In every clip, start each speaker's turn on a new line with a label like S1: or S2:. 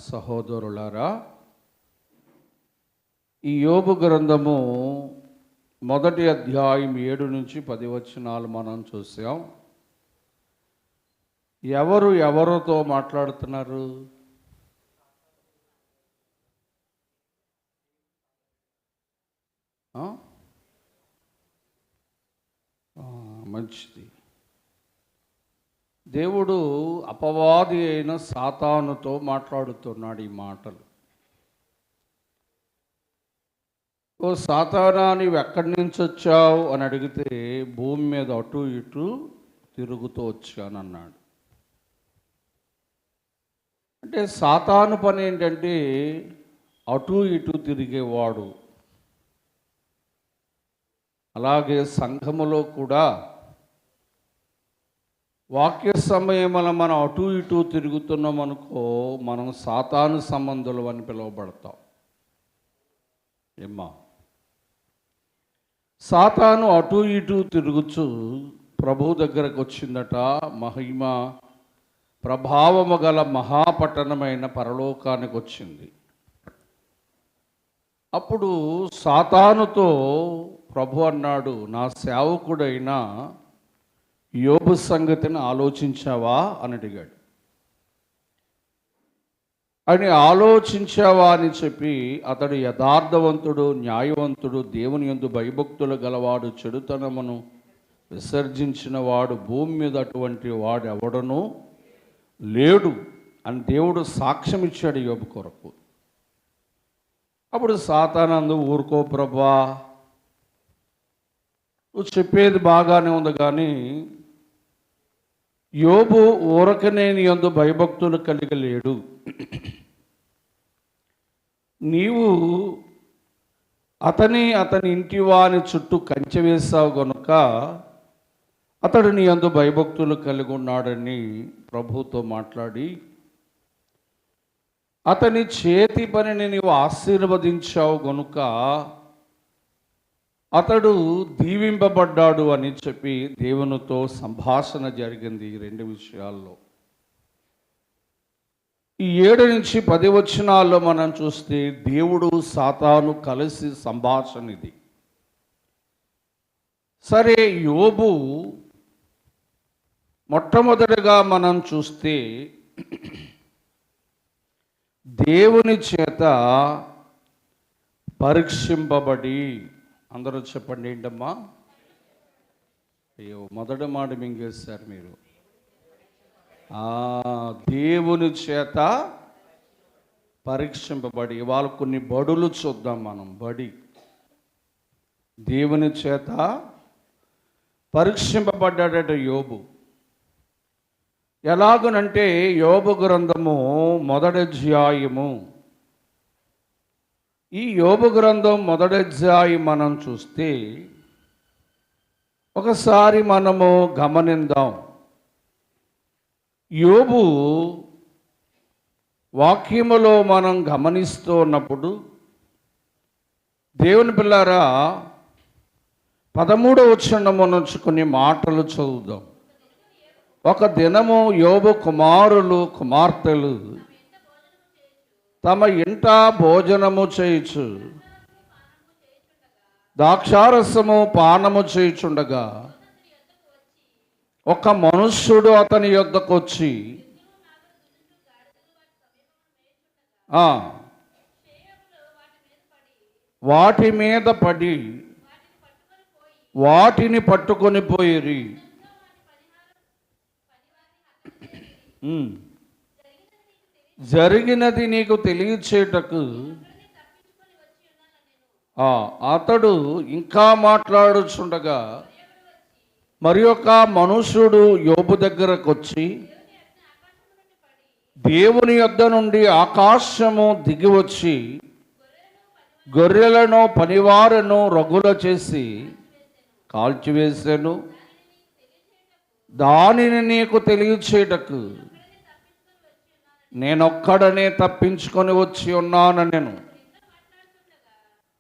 S1: సహోదరులారా, ఈ యోబు గ్రంథము మొదటి అధ్యాయం 7 నుంచి 10 వచనాలు మనం చూసాం. ఎవరితో మాట్లాడుతున్నారు? మంచిది. దేవుడు అపవాది అయిన సాతానుతో మాట్లాడుతున్నాడు ఈ మాటలు. ఓ సాతానా, నీవు ఎక్కడి నుంచి వచ్చావు అని అడిగితే భూమి మీద అటు ఇటు తిరుగుతూ వచ్చానన్నాడు. అంటే సాతాను పని ఏంటంటే అటు ఇటు తిరిగేవాడు. అలాగే సంఘములో కూడా వాక్య సమయమున మనం అటు ఇటు తిరుగుతున్నాం అనుకో, మనం సాతాను సంబంధులు అని పిలువబడతాం. ఏమ్మా, సాతాను అటు ఇటు తిరుగుచు ప్రభు దగ్గరకు వచ్చిందట. మహిమ ప్రభావము గల మహాపట్టణమైన పరలోకానికి వచ్చింది. అప్పుడు సాతానుతో ప్రభు అన్నాడు, నా సేవకుడైన యోబు సంగతిని ఆలోచించావా అని అడిగాడు. అని ఆలోచించావా అని చెప్పి, అతడు యథార్థవంతుడు, న్యాయవంతుడు, దేవుని యందు భయభక్తులు గలవాడు, చెడుతనమును విసర్జించిన వాడు భూమి మీద అటువంటి వాడు ఎవడనూ లేడు అని దేవుడు సాక్ష్యం ఇచ్చాడు యోబు కొరకు. అప్పుడు సాతానందు, ఊరుకో ప్రభా, నువ్వు చెప్పేది బాగానే ఉంది, కానీ యోబు ఊరకనే నీ యందు భయభక్తులు కలిగి లేడు. నీవు అతని ఇంటి వాని చుట్టూ కంచె వేశావు గనుక అతడు నీ యందు భయభక్తులు కలిగి ఉన్నాడని ప్రభుతో మాట్లాడి, అతని చేతి పనిని నీవు ఆశీర్వదించావు గనుక అతడు దీవింపబడ్డాడు అని చెప్పి దేవునితో సంభాషణ జరిగింది. ఈ 2 విషయాల్లో ఈ 7 నుంచి 10 వచనాల్లో మనం చూస్తే దేవుడు సాతాను కలిసి సంభాషణ ఇది. సరే, యోబు మొట్టమొదటిగా మనం చూస్తే దేవుని చేత పరీక్షింపబడి, అందరూ చెప్పండి ఏంటమ్మా? అయ్యో, మొదటి మాట మింగేశారు మీరు. దేవుని చేత పరీక్షింపబడి. ఇవాళ కొన్ని బడులు చూద్దాం మనం. బడి దేవుని చేత పరీక్షింపబడ్డాడట యోబు. ఎలాగనంటే యోబు గ్రంథము మొదటి అధ్యాయము, ఈ యోబు గ్రంథం మొదటి అధ్యాయం మనం చూస్తే ఒకసారి మనము గమనిద్దాం. యోబు వాక్యములో మనం గమనిస్తూ ఉన్నప్పుడు, దేవుని పిల్లారా, 13వ వచనము నుంచి కొన్ని మాటలు చదువుదాం. ఒక దినము యోబు కుమారులు కుమార్తెలు తమ ఇంట భోజనము చేయుచు ద్రాక్షారసము పానము చేయుచుండగా ఒక మనుష్యుడు అతని యొద్దకు వచ్చి వాటి మీద పడి వాటిని పట్టుకొని పోయిరి. జరిగినది నీకు తెలియచేటకు అతడు ఇంకా మాట్లాడుచుండగా మరి ఒక మనుష్యుడు యోబు దగ్గరకు వచ్చి దేవుని యొద్ద నుండి ఆకాశము దిగి వచ్చి గొర్రెలను పనివారను రగుల చేసి కాల్చివేశాను. దానిని నీకు తెలియచేటకు నేనొక్కడనే తప్పించుకొని వచ్చి ఉన్నాను. నేను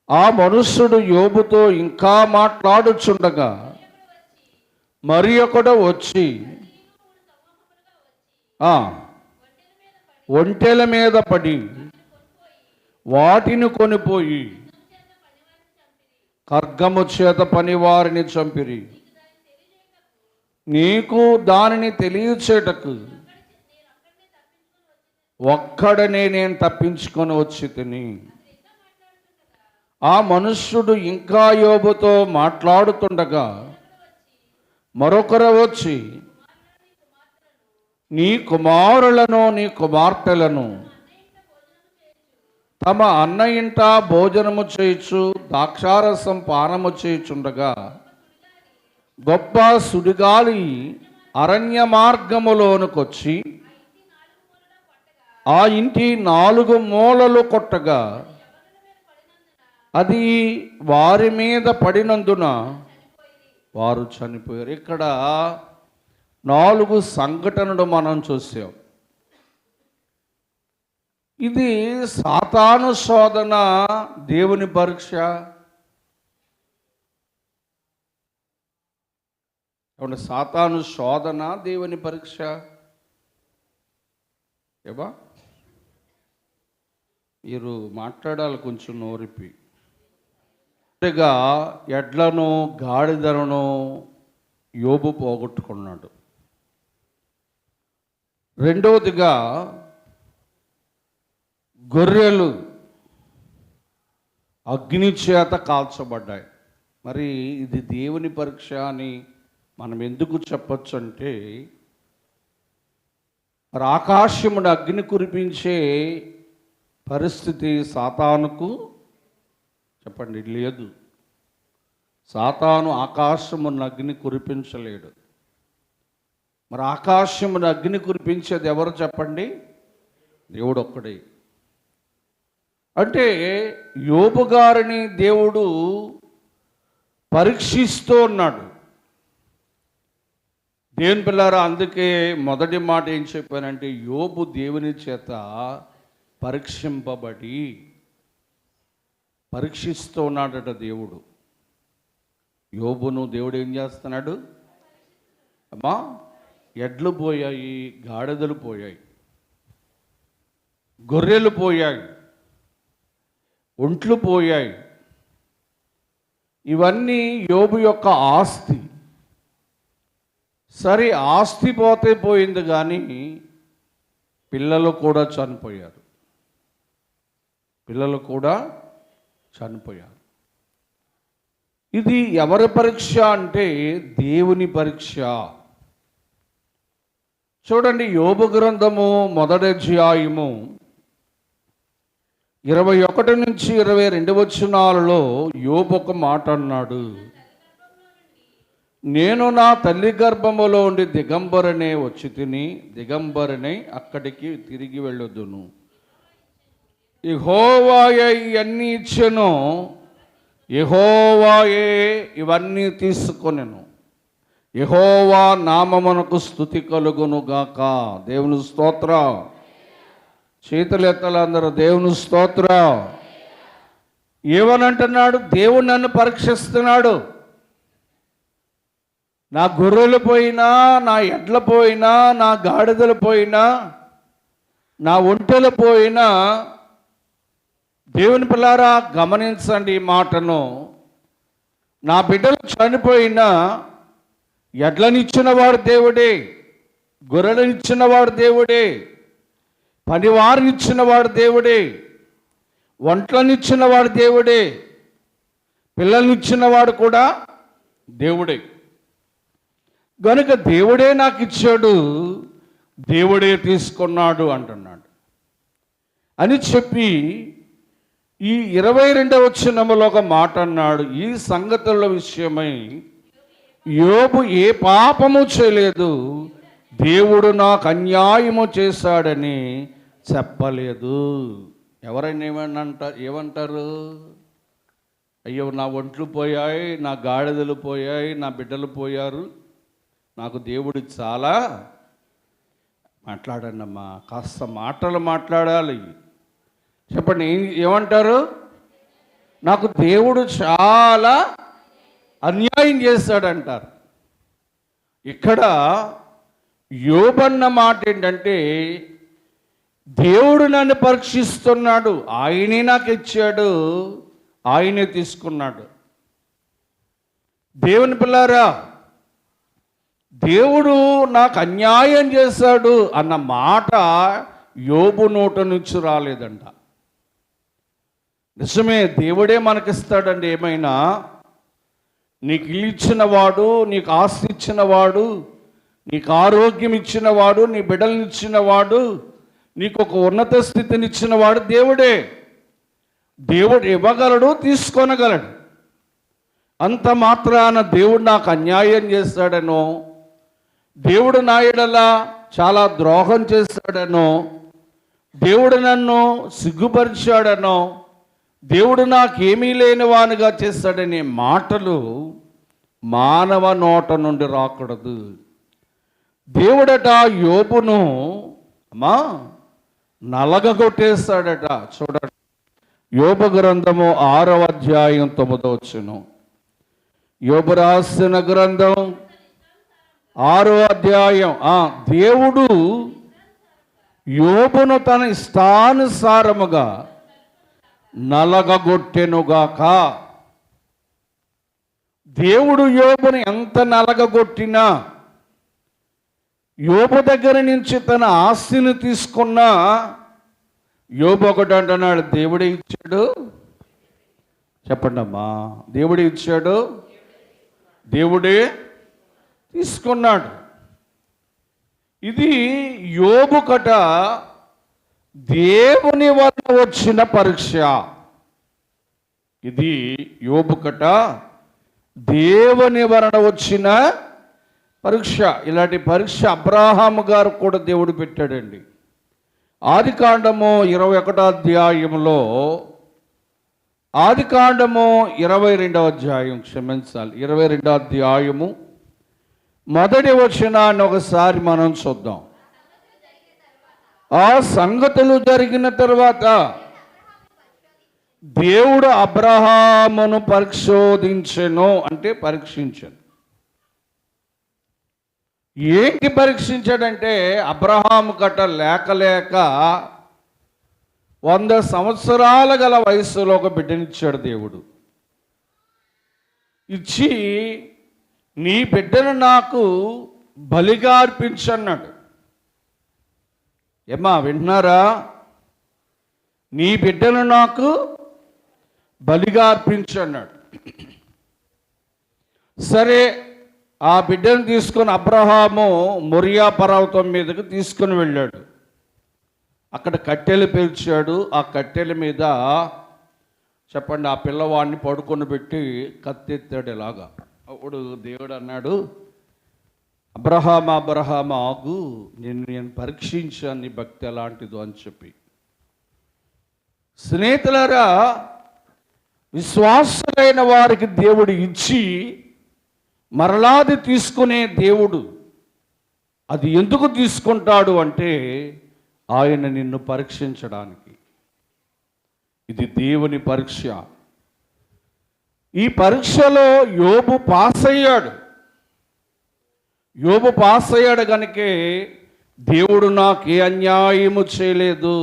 S1: ఆ మనుష్యుడు యోబుతో ఇంకా మాట్లాడుచుండగా మరి ఒకడు వచ్చి ఒంటెల మీద పడి వాటిని కొనిపోయి ఖడ్గము చేత పనివారిని చంపిరి. నీకు దానిని తెలియచేటకు ఒక్కడనే నేను తప్పించుకొని వచ్చి తిని. ఆ మనుష్యుడు ఇంకా యోబుతో మాట్లాడుతుండగా మరొకరు వచ్చి, నీ కుమారులను నీ కుమార్తెలను తమ అన్న ఇంట భోజనము చేయుచు ద్రాక్షారసం పానము చేయుచుండగా గొప్ప సుడిగాలి అరణ్య మార్గములోనుకొచ్చి ఆ ఇంటి 4 మూలలు కొట్టగా అది వారి మీద పడినందున వారు చనిపోయారు. ఇక్కడ 4 సంఘటనలు మనం చూసాం. ఇది సాతాను శోధన, దేవుని పరీక్ష. సాతాను శోధన, దేవుని పరీక్ష. ఏబా మీరు మాట్లాడాలి కొంచెం నోరిపి. ఎడ్లను గాడిదలను యోబు పోగొట్టుకున్నాడు. రెండవదిగా గొర్రెలు అగ్ని చేత కాల్చబడ్డాయి. మరి ఇది దేవుని పరీక్ష అని మనం ఎందుకు చెప్పచ్చు అంటే, మరి ఆకాశమును అగ్ని కురిపించే పరిస్థితి సాతానుకు చెప్పండి లేదు. సాతాను ఆకాశమును అగ్ని కురిపించలేడు. మరి ఆకాశమును అగ్ని కురిపించేది ఎవరు చెప్పండి? దేవుడు ఒక్కడే. అంటే యోబు గారిని దేవుడు పరీక్షిస్తూ ఉన్నాడు. దేవుని పిల్లారా, అందుకే మొదటి మాట ఏం చెప్పానంటే, యోబు దేవుని చేత పరీక్షింపబడి పరీక్షిస్తూ ఉన్నాడట దేవుడు. యోబును దేవుడు ఏం చేస్తున్నాడు? అమ్మా, ఎడ్లు పోయాయి, గాడిదలు పోయాయి, గొర్రెలు పోయాయి, ఒంట్లు పోయాయి. ఇవన్నీ యోబు యొక్క ఆస్తి. సరే, ఆస్తి పోతే పోయింది, కానీ పిల్లలు కూడా చనిపోయారు. పిల్లలు కూడా చనిపోయారు. ఇది ఎవరి పరీక్ష అంటే దేవుని పరీక్ష. చూడండి, యోబు గ్రంథము 1వ అధ్యాయము 21 నుంచి 22 వచనాలలో యోబు ఒక మాట అన్నాడు. నేను నా తల్లి గర్భములో ఉండి దిగంబరనే వచ్చి తిని దిగంబరనే అక్కడికి తిరిగి వెళ్ళొద్దును. యెహోవాయే ఇవన్నీ ఇచ్చెను, యెహోవాయే ఇవన్నీ తీసుకొనెను. యెహోవా నామమునకు స్తుతి కలుగును గాక. దేవుని స్తోత్రం. చేతులు ఎత్తాలందరూ దేవుని స్తోత్రం. ఏమనంటున్నాడు? దేవుడు నన్ను పరీక్షిస్తున్నాడు. నా గొర్రెలు పోయినా, నా ఎడ్ల పోయినా, నా గాడిదలు పోయినా, నా ఒంటెలు పోయినా, దేవుని పిల్లారా గమనించండి ఈ మాటను. నా బిడ్డలు చనిపోయినా ఎడ్లనిచ్చిన వాడు దేవుడే, గొర్రెలనిచ్చిన వాడు దేవుడే, పనివారినిచ్చిన వాడు దేవుడే, వంటలనిచ్చిన వాడు దేవుడే, పిల్లల్నిచ్చిన వాడు కూడా దేవుడే. గనుక దేవుడే నాకు ఇచ్చాడు, దేవుడే తీసుకున్నాడు అంటున్నాడు అని చెప్పి ఈ 22వ వచనములో ఒక మాట అన్నాడు. ఈ సంగతుల విషయమై యోబు ఏ పాపము చేయలేదు, దేవుడు నాకు అన్యాయము చేశాడని చెప్పలేదు. ఎవరైనా ఏమంటారు? అయ్యో, నా ఒంట్లు పోయాయి, నా గాడిదలు పోయాయి, నా బిడ్డలు పోయారు, నాకు దేవుడు చాలా. మాట్లాడండి అమ్మా, కాస్త మాటలు మాట్లాడాలి. చెప్పండి, ఏమంటారు? నాకు దేవుడు చాలా అన్యాయం చేశాడంటారు. ఇక్కడ యోబన్న మాట ఏంటంటే, దేవుడు నన్ను పరీక్షిస్తున్నాడు, ఆయనే నాకు ఇచ్చాడు, ఆయనే తీసుకున్నాడు. దేవుని పిల్లారా, దేవుడు నాకు అన్యాయం చేశాడు అన్న మాట యోబు నోట నుంచి రాలేదంట. నిజమే, దేవుడే మనకిస్తాడండి. ఏమైనా నీకు ఇల్లు ఇచ్చినవాడు, నీకు ఆస్తి ఇచ్చినవాడు, నీకు ఆరోగ్యం ఇచ్చినవాడు, నీ బిడ్డలను ఇచ్చినవాడు, నీకు ఒక ఉన్నత స్థితిని ఇచ్చినవాడు దేవుడే. దేవుడు ఇవ్వగలడు, తీసుకొనగలడు. అంత మాత్రాన దేవుడు నాకు అన్యాయం చేస్తాడనో, దేవుడు నా యెడల చాలా ద్రోహం చేస్తాడనో, దేవుడు నన్ను సిగ్గుపరిచాడనో, దేవుడు నాకేమీ లేని వానిగా చేస్తాడనే మాటలు మానవ నోట నుండి రాకూడదు. దేవుడట యోబును అమ్మా నలగగొట్టేస్తాడట. చూడండి, యోబు గ్రంథము 6వ అధ్యాయం 9వ వచనం. యోబు రాసిన గ్రంథం 6వ అధ్యాయం. దేవుడు యోబును తన ఇష్టానుసారముగా నలగగొట్టెనుగాక. దేవుడు యోబుని ఎంత నలగగొట్టినా, యోబు దగ్గర నుంచి తన ఆస్తిని తీసుకున్నా, యోబు ఒకటి అంటున్నాడు, దేవుడే ఇచ్చాడు. చెప్పండి అమ్మా, దేవుడే ఇచ్చాడు, దేవుడే తీసుకున్నాడు. ఇది యోబు కట దేవుని వలన వచ్చిన పరీక్ష. ఇది యోబు కట దేవుని వలన వచ్చిన పరీక్ష. ఇలాంటి పరీక్ష అబ్రాహాము గారు కూడా దేవుడు పెట్టాడండి. ఆదికాండము 21వ అధ్యాయంలో, ఆదికాండము 22వ అధ్యాయం, క్షమించాలి, 22వ అధ్యాయము మొదటి వచనాన్ని ఒకసారి మనం చూద్దాం. ఆ సంగతులు జరిగిన తర్వాత దేవుడు అబ్రహామును పరిశోధించెను, అంటే పరీక్షించాను. ఏంటి పరీక్షించాడంటే, అబ్రహాము కట్ట లేక 100 సంవత్సరాల గల వయస్సులో ఒక బిడ్డనిచ్చాడు దేవుడు. ఇచ్చి నీ బిడ్డను నాకు బలిగా అర్పించన్నాడు. ఏమ్మా వింటున్నారా? నీ బిడ్డను నాకు బలిగా అర్పించన్నాడు. సరే, ఆ బిడ్డను తీసుకొని అబ్రహాము మొరియా పర్వతం మీదకి తీసుకుని వెళ్ళాడు. అక్కడ కట్టెలు పేల్చాడు. ఆ కట్టెల మీద చెప్పండి, ఆ పిల్లవాడిని పడుకొని పెట్టి కత్తెత్తాడు ఇలాగా. అప్పుడు దేవుడు అన్నాడు, అబ్రహామ ఆగు, నేను పరీక్షించాను నీ భక్తి ఎలాంటిదో అని చెప్పి. స్నేహితులారా, విశ్వాసులైన వారికి దేవుడు ఇచ్చి మరలాది తీసుకునే దేవుడు. అది ఎందుకు తీసుకుంటాడు అంటే, ఆయన నిన్ను పరీక్షించడానికి. ఇది దేవుని పరీక్ష. ఈ పరీక్షలో యోబు పాస్ అయ్యాడు. యోబు పాస్ అయ్యాడు కనుకే దేవుడు నాకు ఏ అన్యాయము చేయలేదు,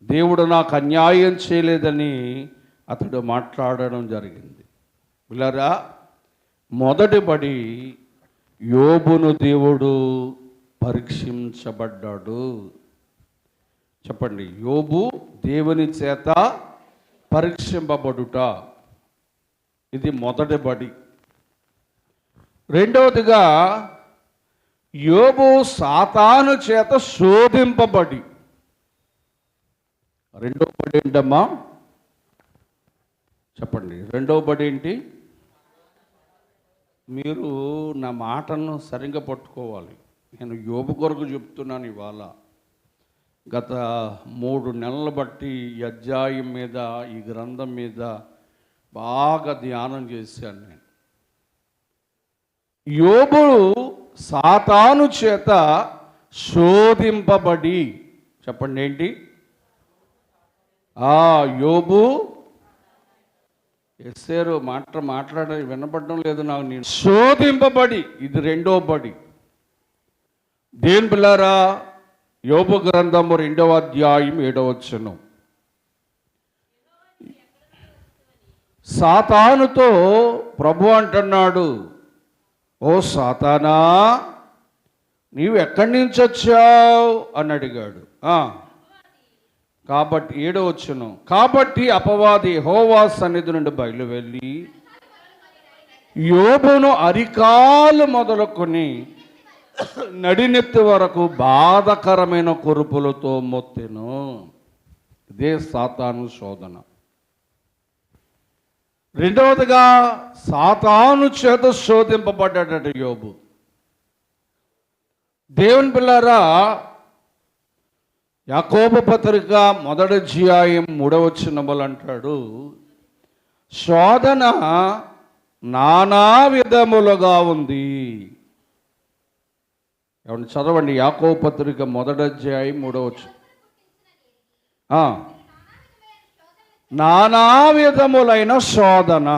S1: దేవుడు నాకు అన్యాయం చేయలేదని అతడు మాట్లాడడం జరిగింది. పిల్లరా, మొదటి బడి యోబును దేవుడు పరీక్షించబడ్డాడు. చెప్పండి, యోబు దేవుని చేత పరీక్షింపబడుట. ఇది మొదటి బడి. రెండవదిగా యోబు సాతాను చేత శోధింపబడి. రెండవ బడి ఏంటమ్మా? చెప్పండి, రెండవ బడి ఏంటి? మీరు నా మాటను సరిగ్గా పట్టుకోవాలి. నేను యోబు కొరకు చెప్తున్నాను ఇవాళ. గత 3 నెలలు బట్టి ఈ అధ్యాయం మీద, ఈ గ్రంథం మీద బాగా ధ్యానం చేశాను నేను. యోబు సాతాను చేత శోధింపబడి. చెప్పండి ఏంటి? యోబు ఎస్సేరు మాట్లాడ వినపడడం లేదు నాకు. నేను శోధింపబడి, ఇది రెండో బడి. దేని పిల్లారా, యోబు గ్రంథము 2వ అధ్యాయం 7వ వచనం. సాతానుతో ప్రభు అంటున్నాడు, ఓ సాతానా, నీవు ఎక్కడి నుంచి వచ్చావు అని అడిగాడు. కాబట్టి 7వ వచనం, కాబట్టి అపవాది యెహోవా సన్నిధి నుండి బయలువెళ్ళి యోబును అరికాలు మొదలుకొని నడినెత్తి వరకు బాధకరమైన కురుపులతో మొత్తెను. ఇదే సాతాను శోధన. రెండవదిగా సాతాను చేత శోధింపబడ్డాడట యోబు. దేవుని పిల్లారా, యాకోబు పత్రిక 1వ అధ్యాయం 3వ వచనములు అంటాడు, శోధన నానా విధములుగా ఉంది. ఏమంటే చదవండి, యాకోబు పత్రిక 1వ అధ్యాయం 3వ వచనం. నానా విధములైన శోధన.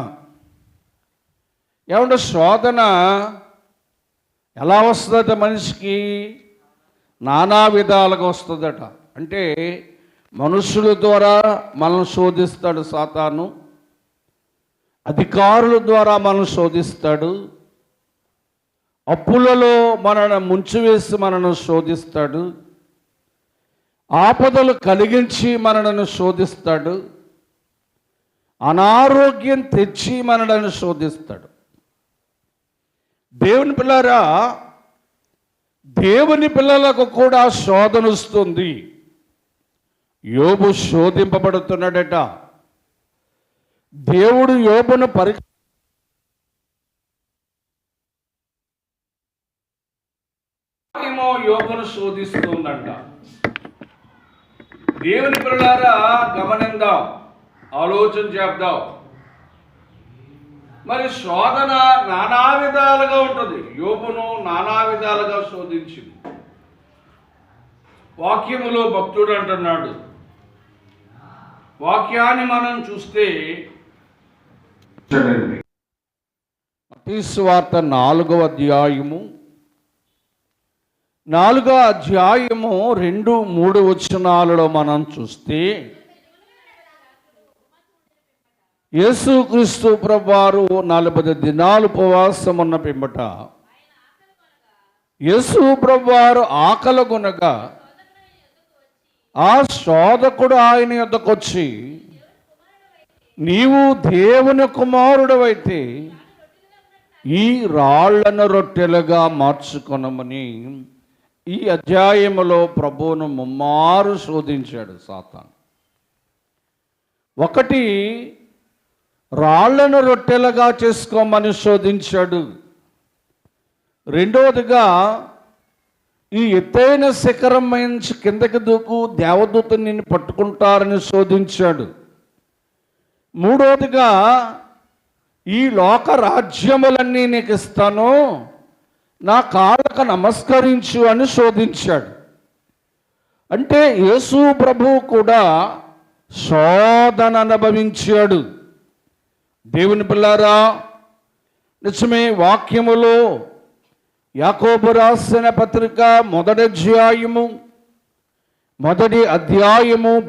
S1: ఏమంటే శోధన ఎలా వస్తుందట మనిషికి? నానా విధాలుగా వస్తుందట. అంటే మనుషుల ద్వారా మనం శోధిస్తాడు సాతాను, అధికారుల ద్వారా మనం శోధిస్తాడు, అప్పులలో మనను ముంచివేసి మనను శోధిస్తాడు, ఆపదలు కలిగించి మనలను శోధిస్తాడు, అనారోగ్యం తెచ్చి మనలను శోధిస్తాడు. దేవుని పిల్లరా, దేవుని పిల్లలకు కూడా శోధన వస్తుంది. యోబు శోధింపబడుతున్నాడట. దేవుడు యోబును యోబును శోధిస్తుందంట. దేవుని పిల్లలారా గమనిందాం, ఆలోచన చేద్దాం. మరి శోధన నానా విధాలుగా ఉంటుంది. యోబును నానా విధాలుగా శోధించింది. వాక్యములో భక్తుడు అంటున్నాడు, వాక్యాన్ని మనం చూస్తే మత్తయి సువార్త 4వ అధ్యాయము 2-3 వచనాలలో మనం చూస్తే యేసుక్రీస్తు ప్రభువారు 40 దినాలు ఉపవాసం ఉన్న పిమ్మట యేసు ప్రభువారు ఆకలిగొనగా ఆ శోధకుడు ఆయన యొద్దకు వచ్చి, నీవు దేవుని కుమారుడవైతే ఈ రాళ్లను రొట్టెలుగా మార్చుకొనమని ఈ అధ్యాయములో ప్రభువును ముమ్మారు శోధించాడు సాతాను. ఒకటి, రాళ్లను రొట్టెలుగా చేసుకోమని శోధించాడు. రెండవదిగా, ఈ ఎత్తైన శిఖరం నుంచి కిందకి దూకు, దేవదూతని నిన్ను పట్టుకుంటారని శోధించాడు. మూడవదిగా, ఈ లోక రాజ్యములన్నీ నీకు ఇస్తాను, నా కాళ్ళకు నమస్కరించు అని శోధించాడు. అంటే యేసు ప్రభువు కూడా శోధన అనుభవించాడు. దేవుని పిల్లారా, నిజమే, వాక్యములో యాకోబు రాసిన పత్రిక 1వ అధ్యాయము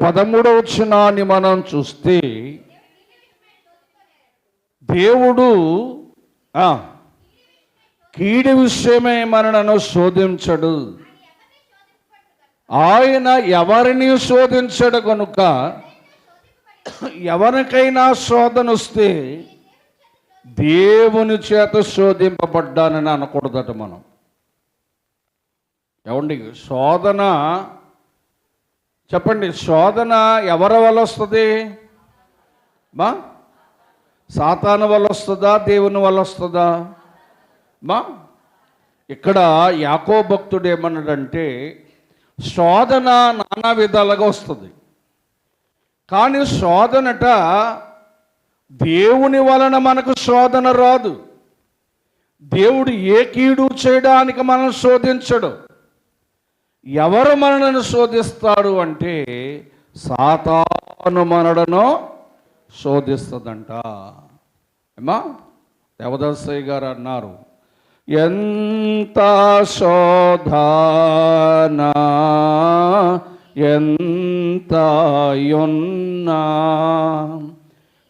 S1: 13వ వచనాన్ని మనం చూస్తే, దేవుడు కీడు విషయమై మనలను శోధించడు, ఆయన ఎవరిని శోధించడు కనుక ఎవరికైనా శోధన వస్తే దేవుని చేత శోధింపబడ్డానని అనకూడదట మనం. ఏమండి, శోధన చెప్పండి, శోధన ఎవరి వల్ల వస్తుంది? సాతాను వల్ల వస్తుందా, దేవుని వల్ల వస్తుందా? ఇక్కడ యాకోబు భక్తుడు ఏమన్నాడంటే, శోధన నానా విధాలుగా వస్తుంది, కానీ శోధనట దేవుని వలన మనకు శోధన రాదు. దేవుడు ఏ కీడు చేయడానికి మనం శోధించడు. ఎవరు మనలను శోధిస్తాడు అంటే సాతాను మనలను శోధిస్తుందంట. ఏమా దేవదాసయ్య గారు అన్నారు, ఎంత శోధన ఎంత యున్నా,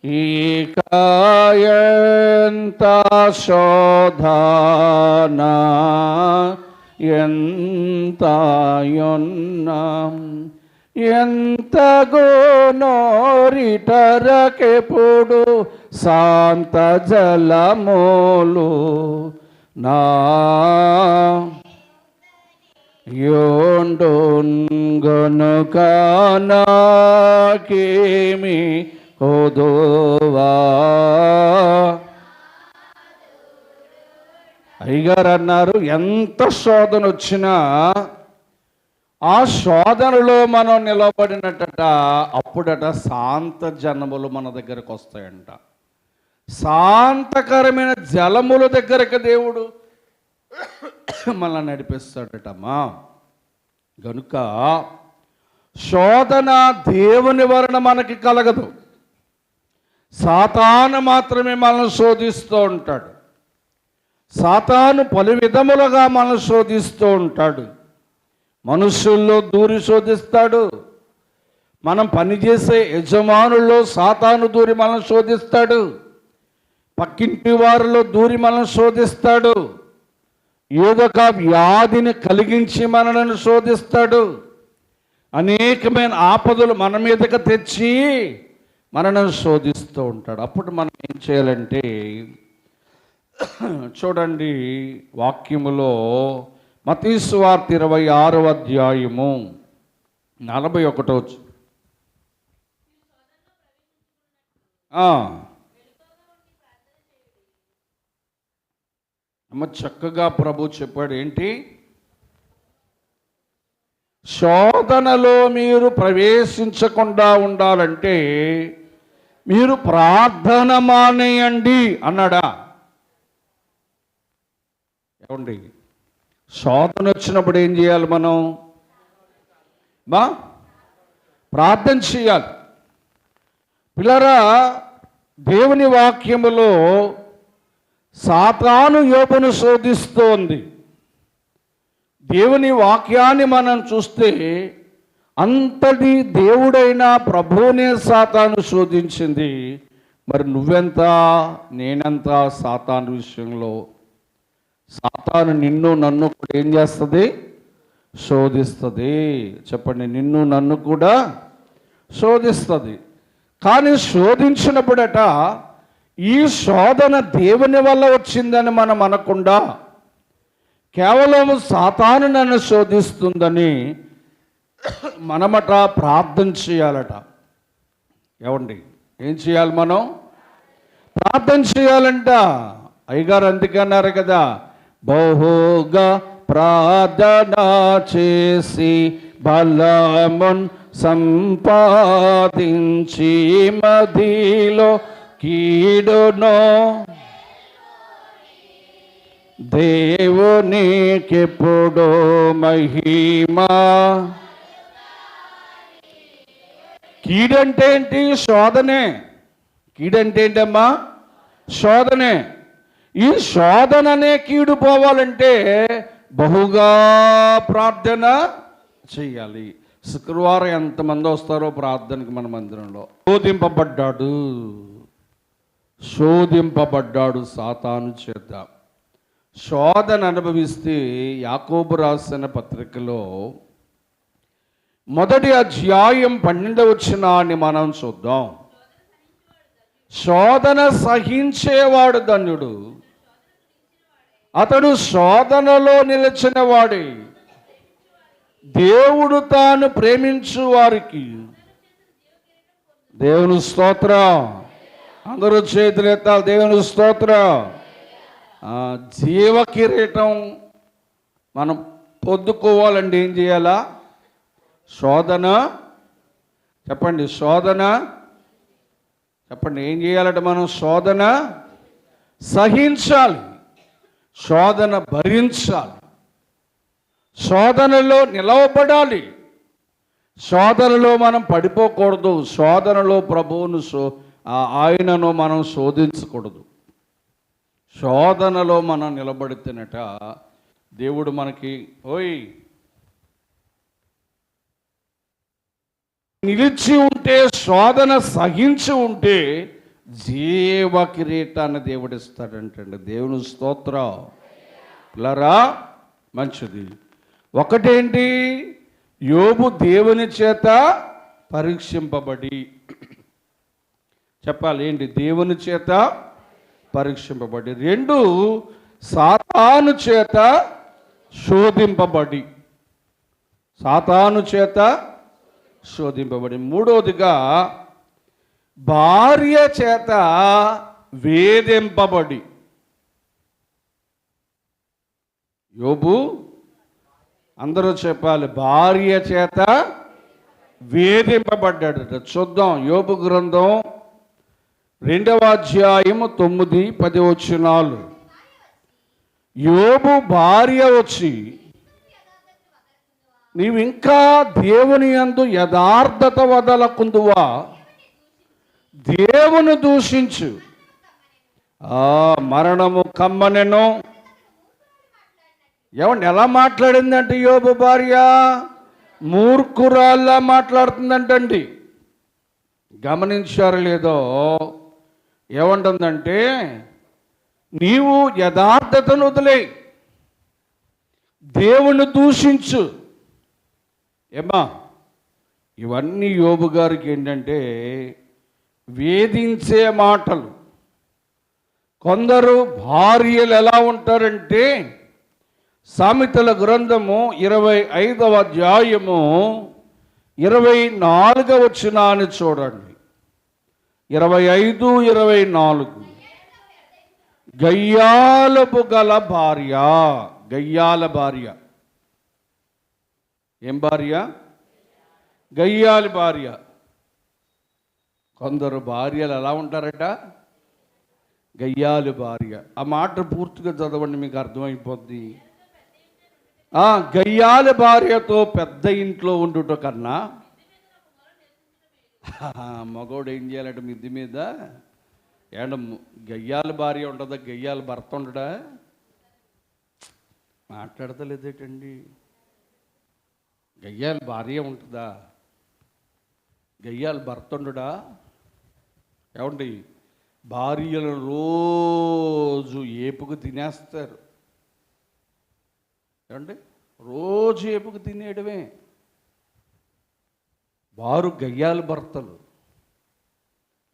S1: ఇక ఎంత శోధన ఎంత యున్నా, ఎంతగోనోరిటరకెప్పుడు శాంత జలమోలు నా యోండొన్గొనుక నాకేమి కొదువా. అయ్యగారు అన్నారు, ఎంత శోధన వచ్చినా ఆ శోధనలో మనం నిలబడినట్ట అప్పుడట శాంత జనములు మన దగ్గరకు వస్తాయంట. శాంతకరమైన జలముల దగ్గరకు దేవుడు మనల్ని నడిపిస్తాడటమ్మా. గనుక శోధన దేవుని వలన మనకి కలగదు, సాతాను మాత్రమే మనల్ని శోధిస్తూ ఉంటాడు. సాతాను పలు విధములుగా మనల్ని శోధిస్తూ ఉంటాడు. మనుషుల్లో దూరి శోధిస్తాడు. మనం పనిచేసే యజమానుల్లో సాతాను దూరి మనల్ని శోధిస్తాడు. పక్కింటి వారిలో దూరి మనల్ని శోధిస్తాడు. ఏదో ఒక వ్యాధిని కలిగించి మనల్ని శోధిస్తాడు. అనేకమైన ఆపదలు మన మీదకి తెచ్చి మనల్ని శోధిస్తూ ఉంటాడు. అప్పుడు మనం ఏం చేయాలంటే, చూడండి వాక్యములో మత్తయి సువార్త 26వ అధ్యాయము 41వ అమ్మ చక్కగా ప్రభు చెప్పాడు. ఏంటి? శోధనలో మీరు ప్రవేశించకుండా ఉండాలంటే మీరు ప్రార్థన మానేయండి అన్నాడా? ఏమండి, శోధన వచ్చినప్పుడు ఏం చేయాలి? మనం ప్రార్థన చేయాలి. పిల్లరా, దేవుని వాక్యములో సాతాను యోబును శోధిస్తోంది. దేవుని వాక్యాన్ని మనం చూస్తే అంతటి దేవుడైన ప్రభువునే సాతాను శోధించింది. మరి నువ్వెంత, నేనెంత సాతాను విషయంలో? సాతాను నిన్ను నన్ను కూడా ఏం చేస్తుంది? శోధిస్తుంది. చెప్పండి, నిన్ను నన్ను కూడా శోధిస్తుంది. కానీ శోధించినప్పుడట ఈ శోధన దేవుని వల్ల వచ్చిందని మనం అనకుండా కేవలం సాతాను నన్ను శోధిస్తుందని మనమట ప్రార్థన చేయాలట. ఏమండి, ఏం చేయాలి? మనం ప్రార్థన చేయాలంట. అయ్యగారు అందుకే అన్నారు కదా, బహుగా ప్రార్థన చేసి బలమున్ సంపాదించి మదిలో కీడునో దేవునికెప్పుడు మహిమా. కీడంటే ఏంటి? శోధనే. కీడంటే ఏంటమ్మా? శోధనే. ఈ శోధననే కీడు పోవాలంటే బహుగా ప్రార్థన చెయ్యాలి. శుక్రవారం ఎంతమంది వస్తారో ప్రార్థనకి మన మందిరంలో? శోధింపబడ్డాడు సాతాను చేత. శోధన అనుభవిస్తే యాకోబు రాసిన పత్రికలో 1వ అధ్యాయం 12వ వచనాన్ని మనం చూద్దాం. శోధన సహించేవాడు ధన్యుడు, అతడు శోధనలో నిలిచిన వాడే. దేవుడు తాను ప్రేమించు వారికి, దేవుని స్తోత్రం, అందరూ చేతులెత్తాలి, దేవుని స్తోత్రం. జీవ కిరీటం మనం పొద్దుకోవాలండి. ఏం చేయాలా? శోధన. చెప్పండి, శోధన. చెప్పండి, ఏం చేయాలంటే మనం శోధన సహించాలి, శోధన భరించాలి, శోధనలో నిలవబడాలి. శోధనలో మనం పడిపోకూడదు. శోధనలో ప్రభువును ఆయనను మనం శోధించకూడదు. శోధనలో మనం నిలబడితేనట దేవుడు మనకి నిలిచి ఉంటే, శోధన సహించి ఉంటే జీవ కిరీటాన్ని దేవుడు ఇస్తాడంటండి. దేవుని స్తోత్రం. పిల్లరా, మంచిది. ఒకటేంటి, యోబు దేవుని చేత పరీక్షింపబడి, చెప్పాలి ఏంటి, దేవుని చేత పరీక్షింపబడి. 2, సాతాను చేత శోధింపబడి, సాతాను చేత శోధింపబడి. 3వదిగా భార్య చేత వేధింపబడి. యోబు, అందరూ చెప్పాలి, భార్య చేత వేధింపబడ్డాడట. చూద్దాం, యోబు గ్రంథం 2వ అధ్యాయము 9, 10 వచనాలు. యోబు భార్య వచ్చి, నీవు ఇంకా దేవుని యందు యథార్థత వదలకుందువా, దేవుని దూషించు, మరణము కమ్మనెను. ఏమండి, ఎలా మాట్లాడిందంటే యోబు భార్య మూర్ఖురాల్లా మాట్లాడుతుందంటండి. గమనించారు లేదో? ఏమంటుందంటే, నీవు యథార్థతను వదిలే, దేవుని దూషించు. ఏమా, ఇవన్నీ యోబు గారికి ఏంటంటే వేధించే మాటలు. కొందరు భార్యలు ఎలా ఉంటారంటే, సామెతల గ్రంథము 25వ అధ్యాయము 24వ వచనాన్ని చూడండి. 25, 24. గయ్యాలపు గల భార్య. గయ్యాల భార్య. ఏం భార్య? గయ్యాలి భార్య. కొందరు భార్యలు ఎలా ఉంటారట? గయ్యాలి భార్య. ఆ మాట పూర్తిగా చదవండి, మీకు అర్థమైపోద్ది. గయ్యాలి భార్యతో పెద్ద ఇంట్లో ఉండుట కన్నా మగోడు ఏం చేయాలంటే మిద్ది మీద గయ్యాలి భార్య ఉంటుందా, గయ్యాలి భర్త ఉండడా? మాట్లాడతలేదేటండి. గయ్యాలి భార్య ఉంటుందా, గయ్యాలి భర్త ఉండడా? ఏమండి, భార్యలు రోజు ఏపుకు తినేస్తారు. ఏమండి, రోజు ఏపుకు తినేయడమే. వారు గయ్యాలి భర్తలు.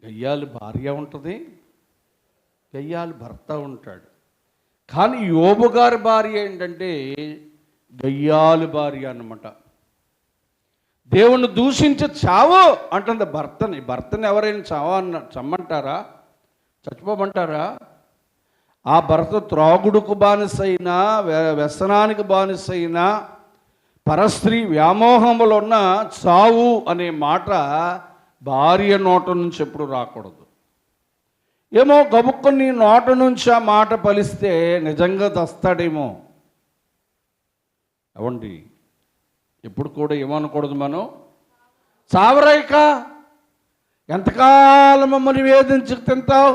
S1: గయ్యాలి భార్య ఉంటుంది, గయ్యాలి భర్త ఉంటాడు. కానీ యోబు గారి భార్య ఏంటంటే గయ్యాలి భార్య అన్నమాట. దేవుణ్ణి దూషించి చావు అంటుంది భర్తని. భర్తని ఎవరైనా చమ్మంటారా? చచ్చిపోమంటారా? ఆ భర్త త్రాగుడుకు బానిసైనా, వ్యసనానికి బానిసైనా, పరస్త్రీ వ్యామోహములో ఉన్న చావు అనే మాట భార్య నోట నుంచి ఎప్పుడు రాకూడదు. ఏమో గబుక్కుని నోట నుంచి ఆ మాట పలిస్తే నిజంగా దస్తాడేమో. అవండి, ఎప్పుడు కూడా ఏమనకూడదు మనం, చావరైక ఎంతకాలం మమ్మల్ని వేధించి తింటావు,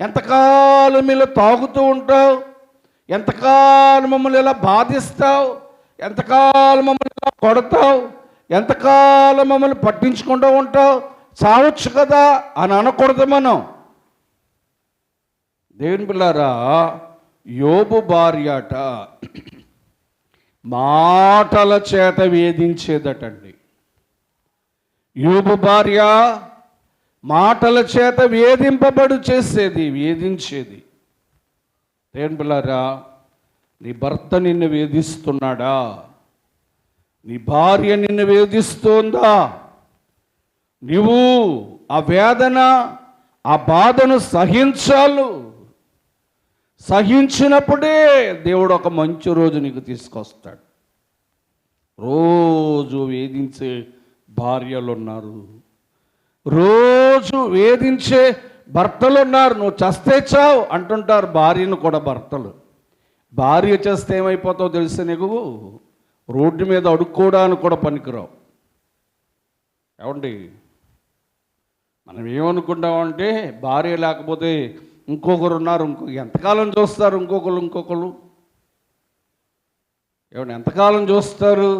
S1: ఎంతకాలం ఇలా తాగుతూ ఉంటావు, ఎంతకాలం మమ్మల్ని ఇలా బాధిస్తావు, ఎంతకాలం మమ్మల్ని ఇలా కొడతావు, ఎంతకాలం మమ్మల్ని పట్టించుకుంటూ ఉంటావు, చావచ్చు కదా అని అనకూడదు మనం. దేవుని పిల్లారా, యోబు భార్యట మాటల చేత వేధించేదటండి. యోబు భార్య మాటల చేత వేధించేది. దేవుని పిల్లారా, నీ భర్త నిన్ను వేధిస్తున్నాడా? నీ భార్య నిన్ను వేధిస్తుందా? నీవు ఆ వేదన, ఆ బాధను సహించినప్పుడే దేవుడు ఒక మంచి రోజు నీకు తీసుకొస్తాడు. రోజు వేధించే భార్యలు ఉన్నారు, రోజు వేధించే భర్తలు ఉన్నారు. నువ్వు చస్తే చావు అంటుంటారు భార్యను కూడా భర్తలు. భార్య చేస్తే ఏమైపోతావు తెలుసా నీకు? రోడ్డు మీద అడుక్కోవడానికి కూడా పనికిరావు. ఏమండి, మనం ఏమనుకుంటామంటే భార్య లేకపోతే ఇంకొకరు ఉన్నారు, ఎంతకాలం చూస్తారు ఇంకొకరు ఏమన్నా ఎంతకాలం చూస్తారు?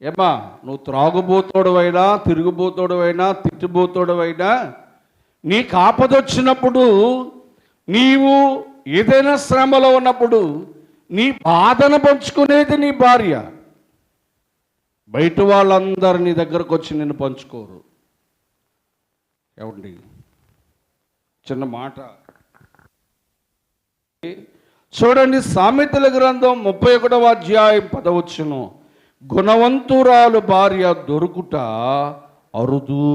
S1: ఏమా నువ్వు త్రాగుబోతోడువైనా, తిరుగుబోతోడువైనా, తిట్టుబోతోడువైనా, నీకు ఆపదొచ్చినప్పుడు, నీవు ఏదైనా శ్రమలో ఉన్నప్పుడు నీ బాధను పంచుకునేది నీ భార్య. బయట వాళ్ళందరూ నీ దగ్గరకు వచ్చి నిన్ను పంచుకోరు. ఏమండి, చిన్న మాట చూడండి, సామెతల గ్రంథం 31వ అధ్యాయం 10వ వచనం, గుణవంతురాలు భార్య దొరుకుట అరుదు.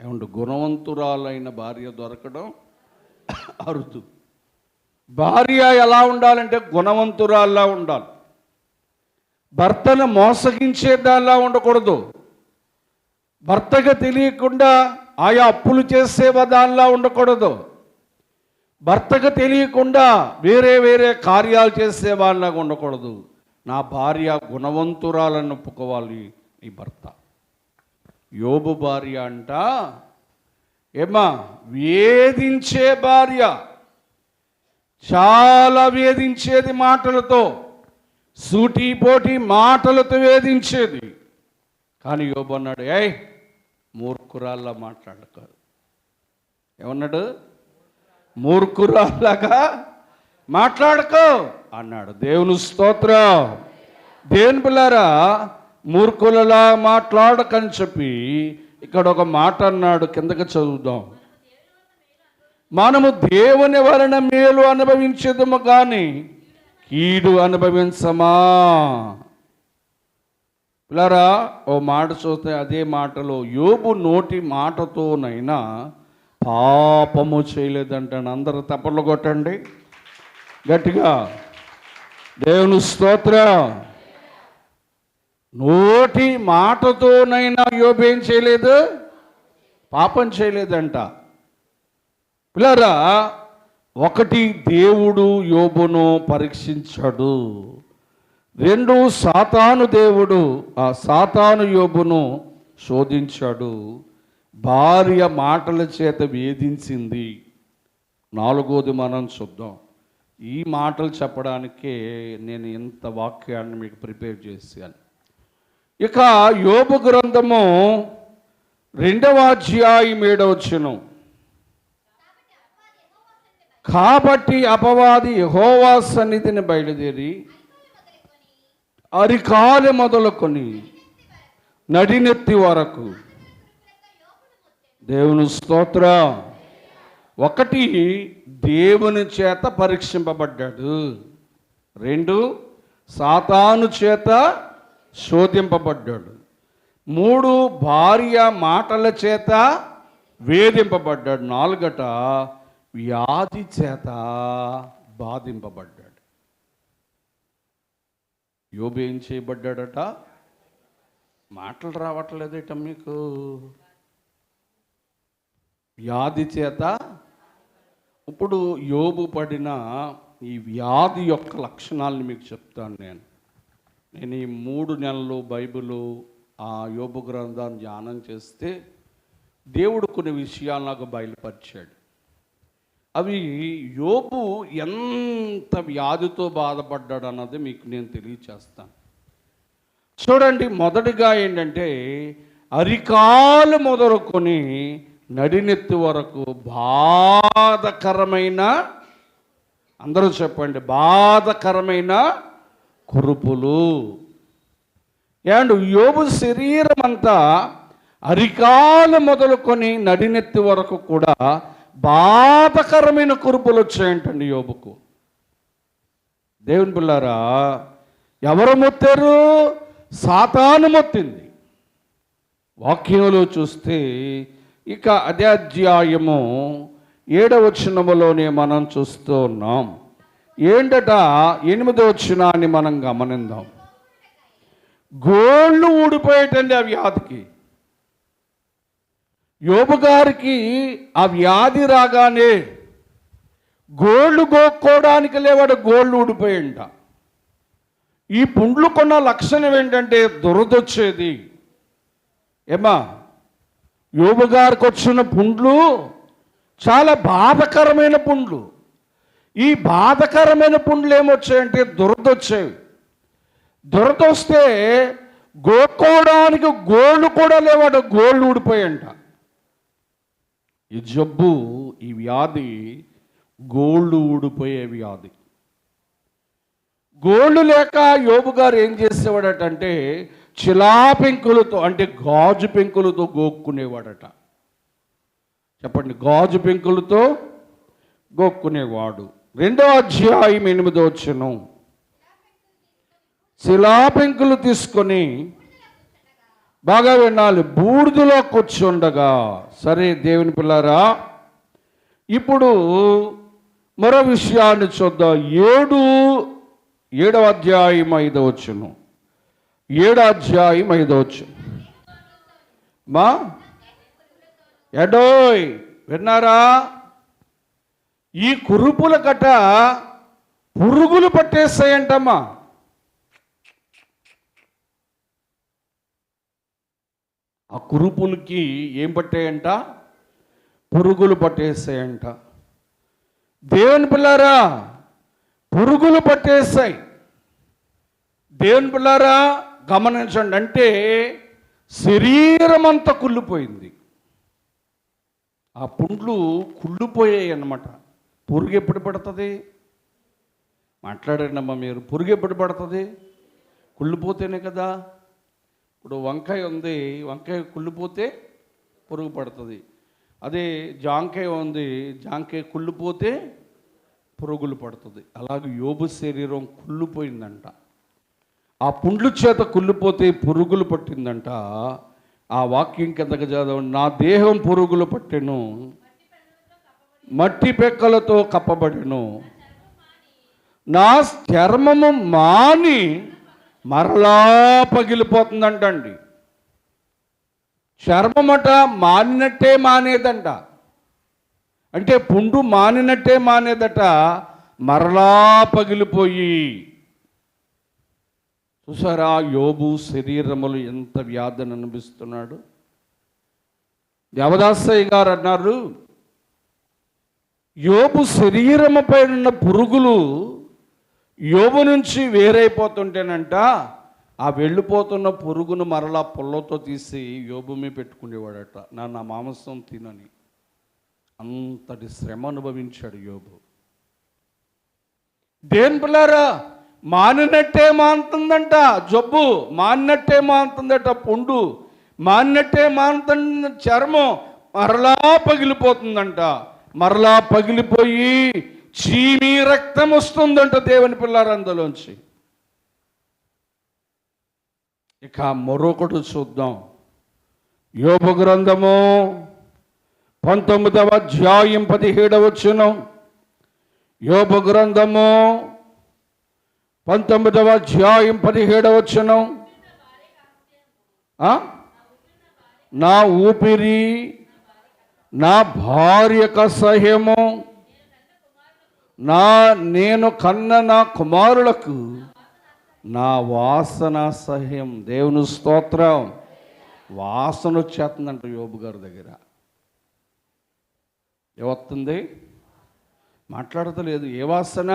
S1: ఏమండి, గుణవంతురాలైన భార్య దొరకడం అరుదు. భార్య ఎలా ఉండాలంటే గుణవంతురాల్లా ఉండాలి. భర్తను మోసగించేదాల్లా ఉండకూడదు. భర్తగా తెలియకుండా ఆయా అప్పులు చేసేదానిలా ఉండకూడదు. భర్తకు తెలియకుండా వేరే కార్యాలు చేసేవాళ్ళగా ఉండకూడదు. నా భార్య గుణవంతురాలను ఒప్పుకోవాలి ఈ భర్త. యోబు భార్య అంట ఏమా వేధించే భార్య, చాలా వేధించేది, మాటలతో, సూటిపోటి మాటలతో వేధించేది. కానీ యోబు అన్నాడు, ఏయ్ మూర్ఖురాల్లా మాట్లాడక. ఏమన్నాడు? మూర్ఖురాల్లాగా మాట్లాడకో అన్నాడు. దేవుని స్తోత్రం. దేవుని పిల్లారా, మూర్ఖులలా మాట్లాడకని చెప్పి ఇక్కడ ఒక మాట అన్నాడు. కిందకి చదువుదాం. మనము దేవుని వలన మేలు అనుభవించదము కానీ కీడు అనుభవించమా. పిల్లరా, ఓ మాట చూస్తే అదే మాటలో యోబు నోటి మాటతోనైనా పాపము చేయలేదంటాను. అందరూ తప్పట్లు కొట్టండి గట్టిగా. దేవుని స్తోత్రం. నోటి మాటతోనైనా యోబు ఏం చేయలేదు? పాపం చేయలేదంట. పిల్లరా, ఒకటి, దేవుడు యోబును పరీక్షించాడు. రెండు, దేవుడు సాతాను యోబును శోధించాడు. భార్య మాటల చేత వేధించింది. నాలుగోది మనం చూద్దాం. ఈ మాటలు చెప్పడానికే నేను ఇంత వాక్యాన్ని మీకు ప్రిపేర్ చేశాను. ఇక యోబు గ్రంథము 2వ అధ్యాయం 7వ వచనం, కాబట్టి అపవాది యెహోవా సన్నిధిని బయలుదేరి అరికాలు మొదలుకొని నడినెత్తి వరకు. దేవుని స్తోత్రం. ఒకటి, దేవుని చేత పరీక్షింపబడ్డాడు. రెండు, సాతాను చేత శోధింపబడ్డాడు. మూడు, భార్య మాటల చేత వేధింపబడ్డాడు. నాలుగట, వ్యాధి చేత బాధింపబడ్డాడు. యోబు ఏం చేయబడ్డాడట? మాటలు రావట్లేదట మీకు. వ్యాధి చేత. ఇప్పుడు యోబు పడిన ఈ వ్యాధి యొక్క లక్షణాలను మీకు చెప్తాను. నేను ఈ 3 నెలలు బైబిలు ఆ యోబు గ్రంథాన్ని ధ్యానం చేస్తే దేవుడు కొన్ని విషయాలు నాకు బయలుపరిచాడు. అవి యోబు ఎంత వ్యాధితో బాధపడ్డాడు అన్నది మీకు నేను తెలియచేస్తాను. చూడండి, మొదటిగా ఏంటంటే అరికాలు మొదలుకొని నడినెత్తి వరకు బాధకరమైన, అందరూ చెప్పండి, బాధకరమైన కురుపులు. అండ్ యోబు శరీరం అంతా అరికాలు మొదలుకొని నడినెత్తి వరకు కూడా బాధకరమైన కురుపులు వచ్చాయంటండి యోబుకు. దేవుని పిల్లారా, ఎవరు మొత్తారు? సాతాను మొత్తింది. వాక్యంలో చూస్తే ఇక అదే అధ్యాయము 7వ వచనములోనే మనం చూస్తూ ఉన్నాం. ఏంటట? 8వ వచనాన్ని మనం గమనిద్దాం. గోళ్ళు ఊడిపోయేటండి ఆ వ్యాధికి. యోబు గారికి ఆ వ్యాధి రాగానే గోళ్ళు గోక్కోవడానికి లేవాడు, గోళ్ళు ఊడిపోయింట. ఈ పుండ్లు కొన్న లక్షణం ఏంటంటే దురదొచ్చేది. ఏమా, యోబు గారికి వచ్చిన పుండ్లు చాలా బాధకరమైన పుండ్లు. ఈ బాధకరమైన పుండ్లు ఏమొచ్చాయంటే దురద వచ్చాయి. దురద వస్తే గోక్కోవడానికి గోళ్ళు కూడా లేవట, గోళ్ళు ఊడిపోయంట. ఈ జబ్బు, ఈ వ్యాధి గోళ్ళు ఊడిపోయే వ్యాధి. గోళ్ళు లేక యోబు గారు ఏం చేసేవాడటంటే చిలాపెంకులతో, అంటే గాజు పెంకులతో గోక్కునేవాడట. చెప్పండి, గాజు పెంకులతో గోక్కునేవాడు. 2వ అధ్యాయం 8వ వచనం. శిలాపెంకులు తీసుకొని, బాగా వినాలి, బూడిదలో కూర్చుండగా. సరే దేవుని పిల్లారా, ఇప్పుడు మరో విషయాన్ని చూద్దాం. 7వ అధ్యాయం 5వ వచనం. 7వ అధ్యాయం 5వ వచనం. మా ఎడోయ్ విన్నారా? ఈ కురుపుల గట పురుగులు పట్టేస్తాయంటమ్మా. ఆ కురుపులకి ఏం పట్టాయంట? పురుగులు పట్టేస్తాయంట. దేవుని పిల్లారా, పురుగులు పట్టేస్తాయి. దేవుని పిల్లారా గమనించండి. అంటే శరీరం అంతా కుళ్ళిపోయింది. ఆ పుండ్లు కుళ్ళిపోయాయి అన్నమాట. పురుగు ఎప్పుడు పడుతుంది? మాట్లాడండి అమ్మా మీరు. పురుగు ఎప్పుడు పడుతుంది? కుళ్ళిపోతేనే కదా. ఇప్పుడు వంకాయ ఉంది, వంకాయ కుళ్ళిపోతే పురుగు పడుతుంది. అదే జాంకాయ ఉంది, జాంకాయ కుళ్ళిపోతే పురుగులు పడుతుంది. అలాగే యోబు శరీరం కుళ్ళిపోయిందంట. ఆ పుండ్లు చేత కుళ్ళిపోతే పురుగులు పట్టిందంట. ఆ వాక్యం కిందకి చదవండి. నా దేహం పురుగులు పట్టెను, మట్టి పెక్కలతో కప్పబడెను, నా చర్మము మాని మరలా పగిలిపోతుందంటండి. చర్మమట మానినట్టే మానేదంట. అంటే పుండు మానినట్టే మానేదట, మరలా పగిలిపోయి. చూసారా యోబు శరీరములు ఎంత వ్యాధిని అనిపిస్తున్నాడు. దేవదాసయ్య గారు అన్నారు, యోబు శరీరముపై ఉన్న పురుగులు యోబు నుంచి వేరైపోతుంటేనంట, ఆ వెళ్ళిపోతున్న పురుగును మరలా పుల్లతో తీసి యోబు మీద పెట్టుకునేవాడట. నా మాంసం తినని. అంతటి శ్రమ అనుభవించాడు యోబు. దేని పిల్లారా, మానినట్టే మానుతుందంట జబ్బు, మానినట్టే మానుతుందట పుండు, మానినట్టే మానుతున్న చర్మం మరలా పగిలిపోతుందంట. మరలా పగిలిపోయి చీమి రక్తం వస్తుందంట దేవుని పిల్లారు అందులోంచి. ఇక మరొకటి చూద్దాం. యోబు గ్రంథము 19వ అధ్యాయం 17వ వచనం. యోబు గ్రంథము 19వ అధ్యాయం 17వ వచనం. నా ఊపిరి నా భార్యకు అసహ్యము, నేను కన్న నా కుమారులకు నా వాసన అసహ్యం. దేవుని స్తోత్రం. వాసన వచ్చేస్తుందంట యోబు గారి దగ్గర. ఏమవుతుంది? మాట్లాడతలేదు. ఏ వాసన?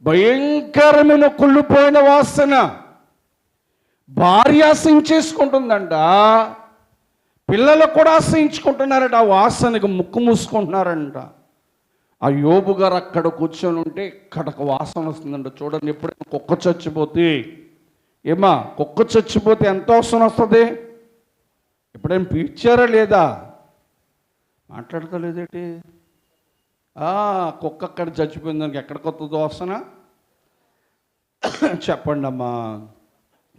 S1: భయంకరమైన కుళ్ళిపోయిన వాసన. భార్య అసహించేసుకుంటుందంట, పిల్లలు కూడా అసహించుకుంటున్నారట. ఆ వాసనకి ముక్కు మూసుకుంటున్నారంట. ఆ యోబు గారు అక్కడ కూర్చొని ఉంటే ఇక్కడకు వాసన వస్తుందంట. చూడండి, ఎప్పుడైనా కుక్క చచ్చిపోతే, ఏమా కుక్క చచ్చిపోతే ఎంత వాసన వస్తుంది? ఎప్పుడైనా పీడ్చారా లేదా? మాట్లాడతలేదేంటి? కుక్క అక్కడ చచ్చిపోయింది దానికి ఎక్కడ కొత్త వాసన? చెప్పండి అమ్మా.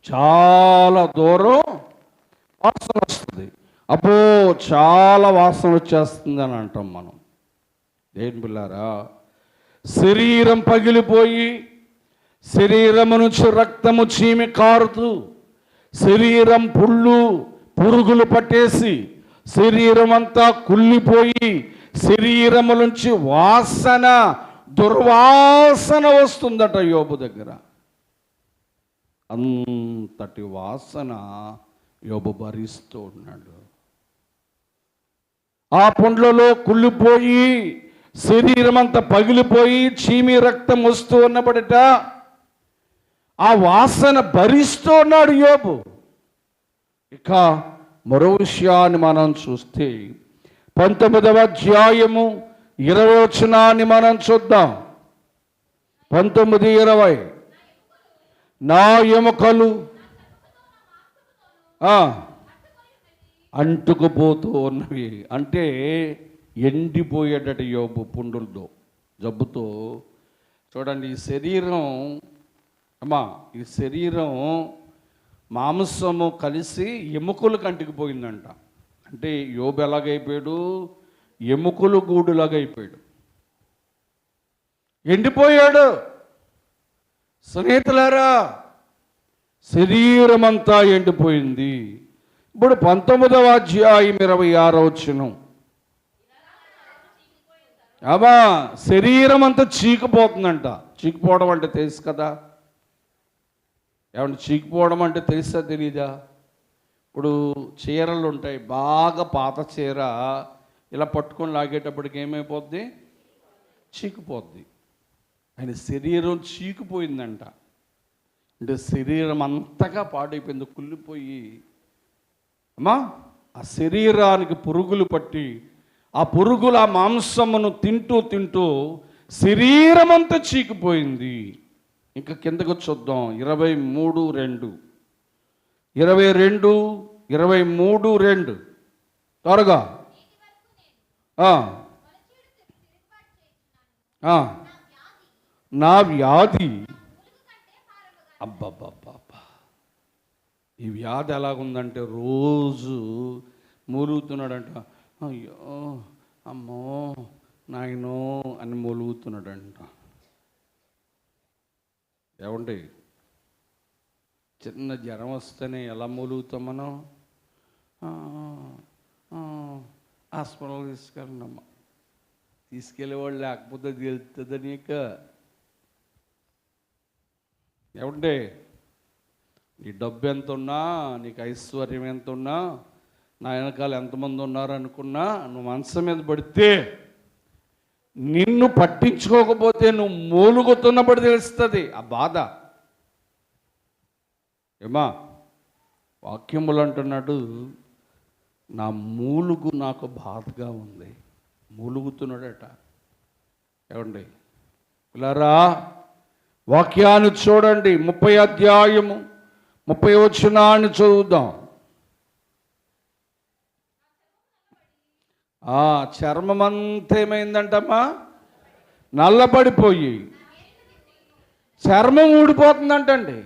S1: చాలా దూరం వాసన వస్తుంది. అబ్బో చాలా వాసన వచ్చేస్తుంది అని అంటాం మనం. దేని పిల్లారా, శరీరం పగిలిపోయి శరీరము నుంచి రక్తము చీమి కారుతూ, శరీరం పురుగులు పట్టేసి శరీరం అంతా కుళ్ళిపోయి శరీరము నుంచి వాసన, దుర్వాసన వస్తుందట యోబు దగ్గర. అంతటి వాసన యోబు భరిస్తూ ఉన్నాడు. ఆ పుండ్లలో కుళ్ళిపోయి శరీరం అంతా పగిలిపోయి చీమి రక్తం వస్తూ ఉన్నబడట ఆ వాసన భరిస్తూ ఉన్నాడు యోబు. ఇక మరో విషయాన్ని మనం చూస్తే 19వ అధ్యాయము 20వ వచనాన్ని మనం చూద్దాం. 19:20 నా ఎముకలు అంటుకుపోతూ ఉన్నవి. అంటే ఎండిపోయేటట్టు యోబు పుండులతో జబ్బుతో. చూడండి, ఈ శరీరం ఈ శరీరం మాంసము కలిసి ఎముకలకు అంటుకుపోయిందంట. అంటే యోబు ఎలాగైపోయాడు? ఎముకలు గూడులాగా అయిపోయాడు, ఎండిపోయాడు. స్నేహితులారా, శరీరం అంతా ఎండిపోయింది. ఇప్పుడు 19వ అధ్యాయం 26వ వచనం. శరీరం అంతా చీకిపోతుందంట. చీకిపోవడం అంటే తెలుసు కదా. ఏమంటే చీకిపోవడం అంటే తెలుసా తెలీదా? ఇప్పుడు చీరలు ఉంటాయి, బాగా పాత చీర ఇలా పట్టుకొని లాగేటప్పటికి ఏమైపోద్ది? చీకిపోద్ది. ఆయన శరీరం చీకిపోయిందంట. అంటే శరీరం అంతగా పాడైపోయింది, కుళ్ళిపోయి. ఆ శరీరానికి పురుగులు పట్టి ఆ పురుగుల మాంసమును తింటూ తింటూ శరీరం అంతా చీకిపోయింది. ఇంకా కిందకు చూద్దాం. 23:2 23:2 త్వరగా. నా వ్యాధి అబ్బబ్బబ్బా, ఈ వ్యాధి ఎలాగుందంటే రోజు మూలుగుతున్నాడంట. అయ్యో అమ్మో నాయనో అని మూలుగుతున్నాడంట. ఏమండి, చిన్న జ్వరం వస్తేనే ఎలా మూలుగుతాం మనం? హాస్పిటల్ తీసుకెళ్ళినమ్మా. తీసుకెళ్ళేవాళ్ళు లేకపోతే తెలుస్తుంది నీకు. ఏమంటే నీ డబ్బు ఎంత ఉన్నా, నీకు ఐశ్వర్యం ఎంత ఉన్నా, నా వెనకాల ఎంతమంది ఉన్నారు అనుకున్నా, నువ్వు మనసు మీద పడితే, నిన్ను పట్టించుకోకపోతే నువ్వు మూలుగుతున్నప్పుడు తెలుస్తుంది ఆ బాధ. వాక్యములు అంటున్నాడు, నా మూలుగు నాకు బాధగా ఉంది. మూలుగుతున్నాడట. ఏమండి పిల్లరా, వాక్యాన్ని చూడండి. 30వ అధ్యాయము 30వ వచనాన్ని చదువుదాం. చర్మం అంతా ఏమైందంటమ్మా? నల్లబడిపోయి చర్మం ఊడిపోతుందంటండి.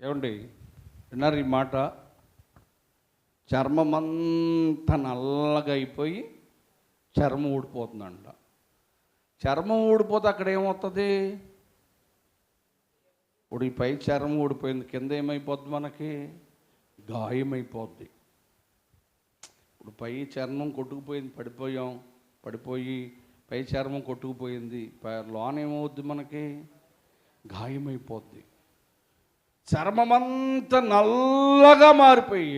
S1: ఏమండి విన్నారు ఈ మాట? చర్మం అంతా నల్లగా అయిపోయి చర్మం ఊడిపోతుందంట. చర్మం ఊడిపోతే అక్కడ ఏమవుతుంది? ఇప్పుడు ఈ పై చర్మం ఊడిపోయింది, కింద ఏమైపోద్ది? మనకి గాయమైపోద్ది. ఇప్పుడు పై చర్మం కొట్టుకుపోయింది, పడిపోయి పై చర్మం కొట్టుకుపోయింది, లోన ఏమవుద్ది? మనకి గాయమైపోద్ది. చర్మమంతా నల్లగా మారిపోయి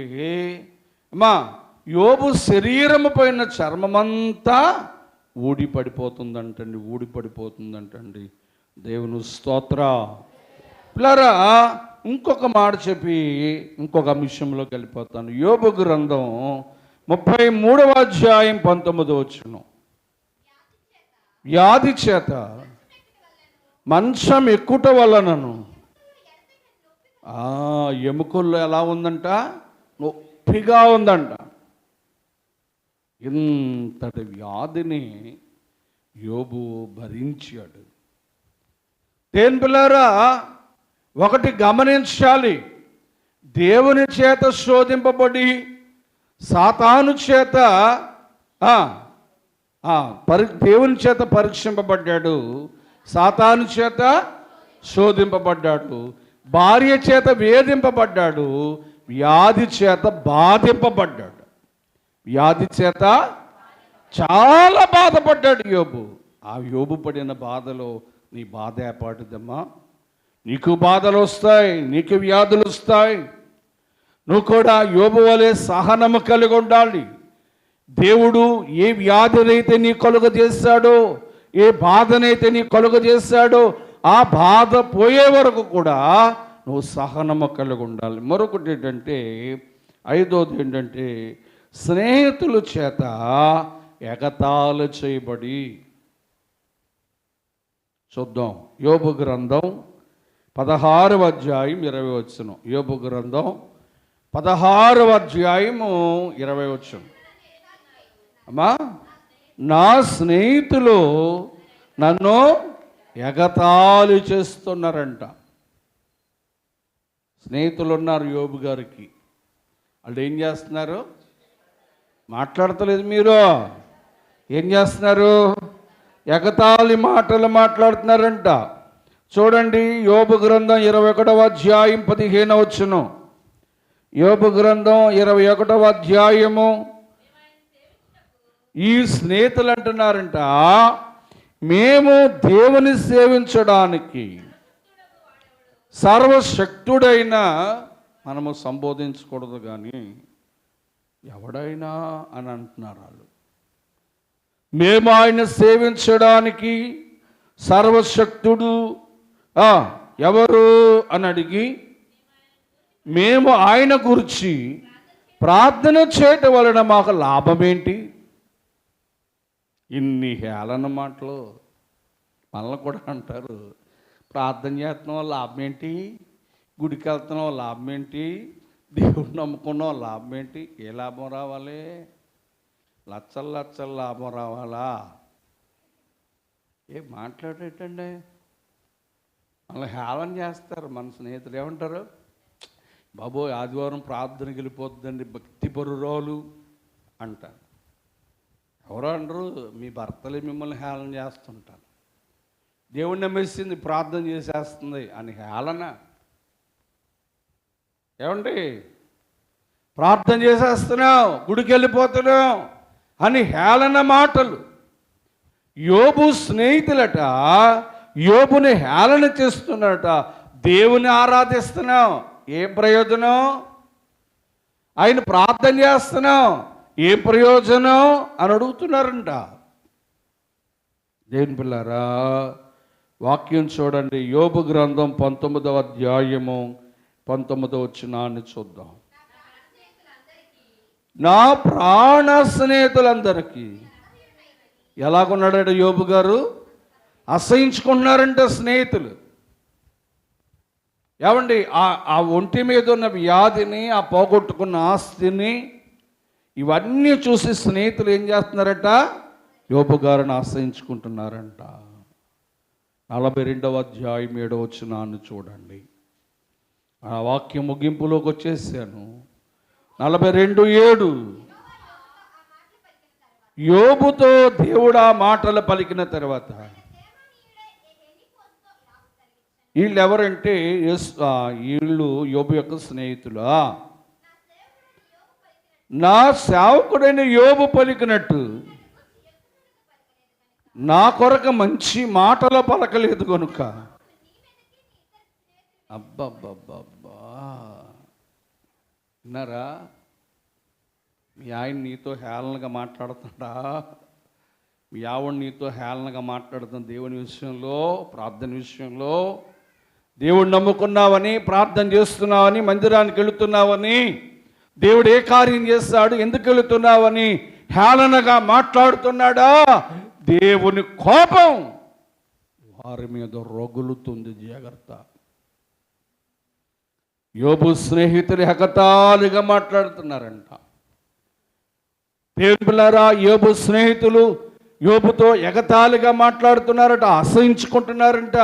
S1: యోబు శరీరము పైన చర్మమంతా ఊడిపడిపోతుందంటండి. దేవుని స్తోత్ర. పిల్లరా, ఇంకొక మాట చెప్పి ఇంకొక అంశంలోకి వెళ్ళిపోతాను. యోబు గ్రంథం 33వ అధ్యాయం 19వ వచనం. వ్యాధి చేత మంచం ఎక్కుట వలనను ఎముకల్లో ఎలా ఉందంట? నొప్పిగా ఉందంట. ఇంతటి వ్యాధిని యోబు భరించాడు. దేని పిల్లరా, ఒకటి గమనించాలి. దేవుని చేత శోధింపబడి సాతాను చేత దేవుని చేత పరీక్షింపబడ్డాడు, సాతాను చేత శోధింపబడ్డాడు, భార్య చేత వేధింపబడ్డాడు, వ్యాధి చేత బాధింపబడ్డాడు. వ్యాధి చేత చాలా బాధపడ్డాడు యోబు. ఆ యోబు పడిన బాధలో నీ బాధ ఏపాటిదమ్మా? నీకు బాధలు వస్తాయి, నీకు వ్యాధులు వస్తాయి. నువ్వు కూడా యోబు వలె సహనము కలిగి ఉండాలి. దేవుడు ఏ వ్యాధినైతే నీ కలుగజేశాడో, ఏ బాధనైతే నీ కలుగజేశాడో ఆ బాధ పోయే వరకు కూడా నువ్వు సహనము కలిగి ఉండాలి. మరొకటి ఏంటంటే, ఐదోది ఏంటంటే, స్నేహితుల చేత ఎగతాళి చేయబడి. చూద్దాం, యోబు గ్రంథం 16వ అధ్యాయం 20వ వచనం. యోబు గ్రంథం 16వ అధ్యాయము 20వ వచనం. అమ్మా, నా స్నేహితులు నన్ను ఎగతాళి చేస్తున్నారంట. స్నేహితులు ఉన్నారు యోబు గారికి. వాళ్ళు ఏం చేస్తున్నారు? మాట్లాడతలేదు. మీరు ఏం చేస్తున్నారు? ఎగతాళి మాటలు మాట్లాడుతున్నారంట. చూడండి, యోబు గ్రంథం 21వ అధ్యాయం 15వ వచనం. యోబు గ్రంథం 21వ అధ్యాయము. ఈ స్నేహితులు అంటున్నారంట, మేము దేవుని సేవించడానికి సర్వశక్తుడైన మనము సంబోధించకూడదు కానీ ఎవడైనా అని అంటున్నారు వాళ్ళు. మేము ఆయన సేవించడానికి సర్వశక్తుడు ఎవరు అని అడిగి మేము ఆయన గురించి ప్రార్థన చేయటం వలన మాకు లాభం ఏంటి? ఇన్ని హేళన మాటలు మనల్ని కూడా అంటారు. ప్రార్థన చేస్తున్నాం లాభం ఏంటి? గుడికి వెళ్తున్నాం లాభం ఏంటి? దేవుడు నమ్ముకున్నాం లాభం ఏంటి? ఏ లాభం రావాలి? లచ్చలు లచ్చలు లాభం రావాలా? ఏ మాట్లాడేటండి? మనల్ని హేళన చేస్తారు మన స్నేహితులు. ఏమంటారు? బాబోయ్, ఆదివారం ప్రార్థనకి వెళ్ళిపోతుందండి భక్తి పరురాలు అంటారు. ఎవరో అంటారు, మీ భర్తలే మిమ్మల్ని హేళన చేస్తుంటారు. దేవుడిని నమ్మేసింది ప్రార్థన చేసేస్తుంది అని హేళన. ఏమండి, ప్రార్థన చేసేస్తున్నావు, గుడికి వెళ్ళిపోతున్నావు అని హేళన మాటలు. యోబు స్నేహితులట యోబుని హేళన చేస్తున్నారట. దేవుని ఆరాధిస్తున్నావు, ఏం ప్రయోజనం? ఆయన ప్రార్థన చేస్తున్నావు, ఏం ప్రయోజనం అని అడుగుతున్నారంట. దేవుని పిల్లారా, వాక్యం చూడండి. యోబు గ్రంథం 19వ అధ్యాయము 19వ వచనాన్ని చూద్దాం. నా ప్రాణ స్నేహితులందరికీ ఎలాగున్నాడు యోబు గారు? అసహించుకున్నారంట స్నేహితులు. ఏమండి, ఆ ఒంటి మీద ఉన్న వ్యాధిని, ఆ పోగొట్టుకున్న ఆస్తిని, ఇవన్నీ చూసి స్నేహితులు ఏం చేస్తున్నారట? యోబు గారిని ఆశ్రయించుకుంటున్నారంట. 42వ అధ్యాయం 7వ వచనాన్ని చూడండి. ఆ వాక్యం ముగింపులోకి వచ్చేసాను. 42:7. యోబుతో దేవుడు ఆ మాటలు పలికిన తర్వాత, వీళ్ళు ఎవరంటే వీళ్ళు యోబు యొక్క స్నేహితులా? నా సేవకుడైన యోబు పలికినట్టు నా కొరకు మంచి మాటలు పలకలేదు కనుక. అబ్బబ్బబ్బబ్బా, విన్నారా? మీ ఆయన నీతో హేళనగా మాట్లాడుతుందా? మీ ఆవిడ నీతో హేళనగా మాట్లాడుతుంది దేవుని విషయంలో, ప్రార్థన విషయంలో. దేవుడు నమ్ముకున్నావని, ప్రార్థన చేస్తున్నావని, మందిరానికి వెళుతున్నావని, దేవుడు ఏ కార్యం చేస్తాడు, ఎందుకు వెళుతున్నావని హేళనగా మాట్లాడుతున్నాడా? దేవుని కోపం వారి మీద రగులుతుంది. జాగ్రత్త. యోబు స్నేహితులు ఎగతాళిగా మాట్లాడుతున్నారంట. దేవుని పిల్లారా, యోబు స్నేహితులు యోబుతో ఎగతాళిగా మాట్లాడుతున్నారట, అసహించుకుంటున్నారంట.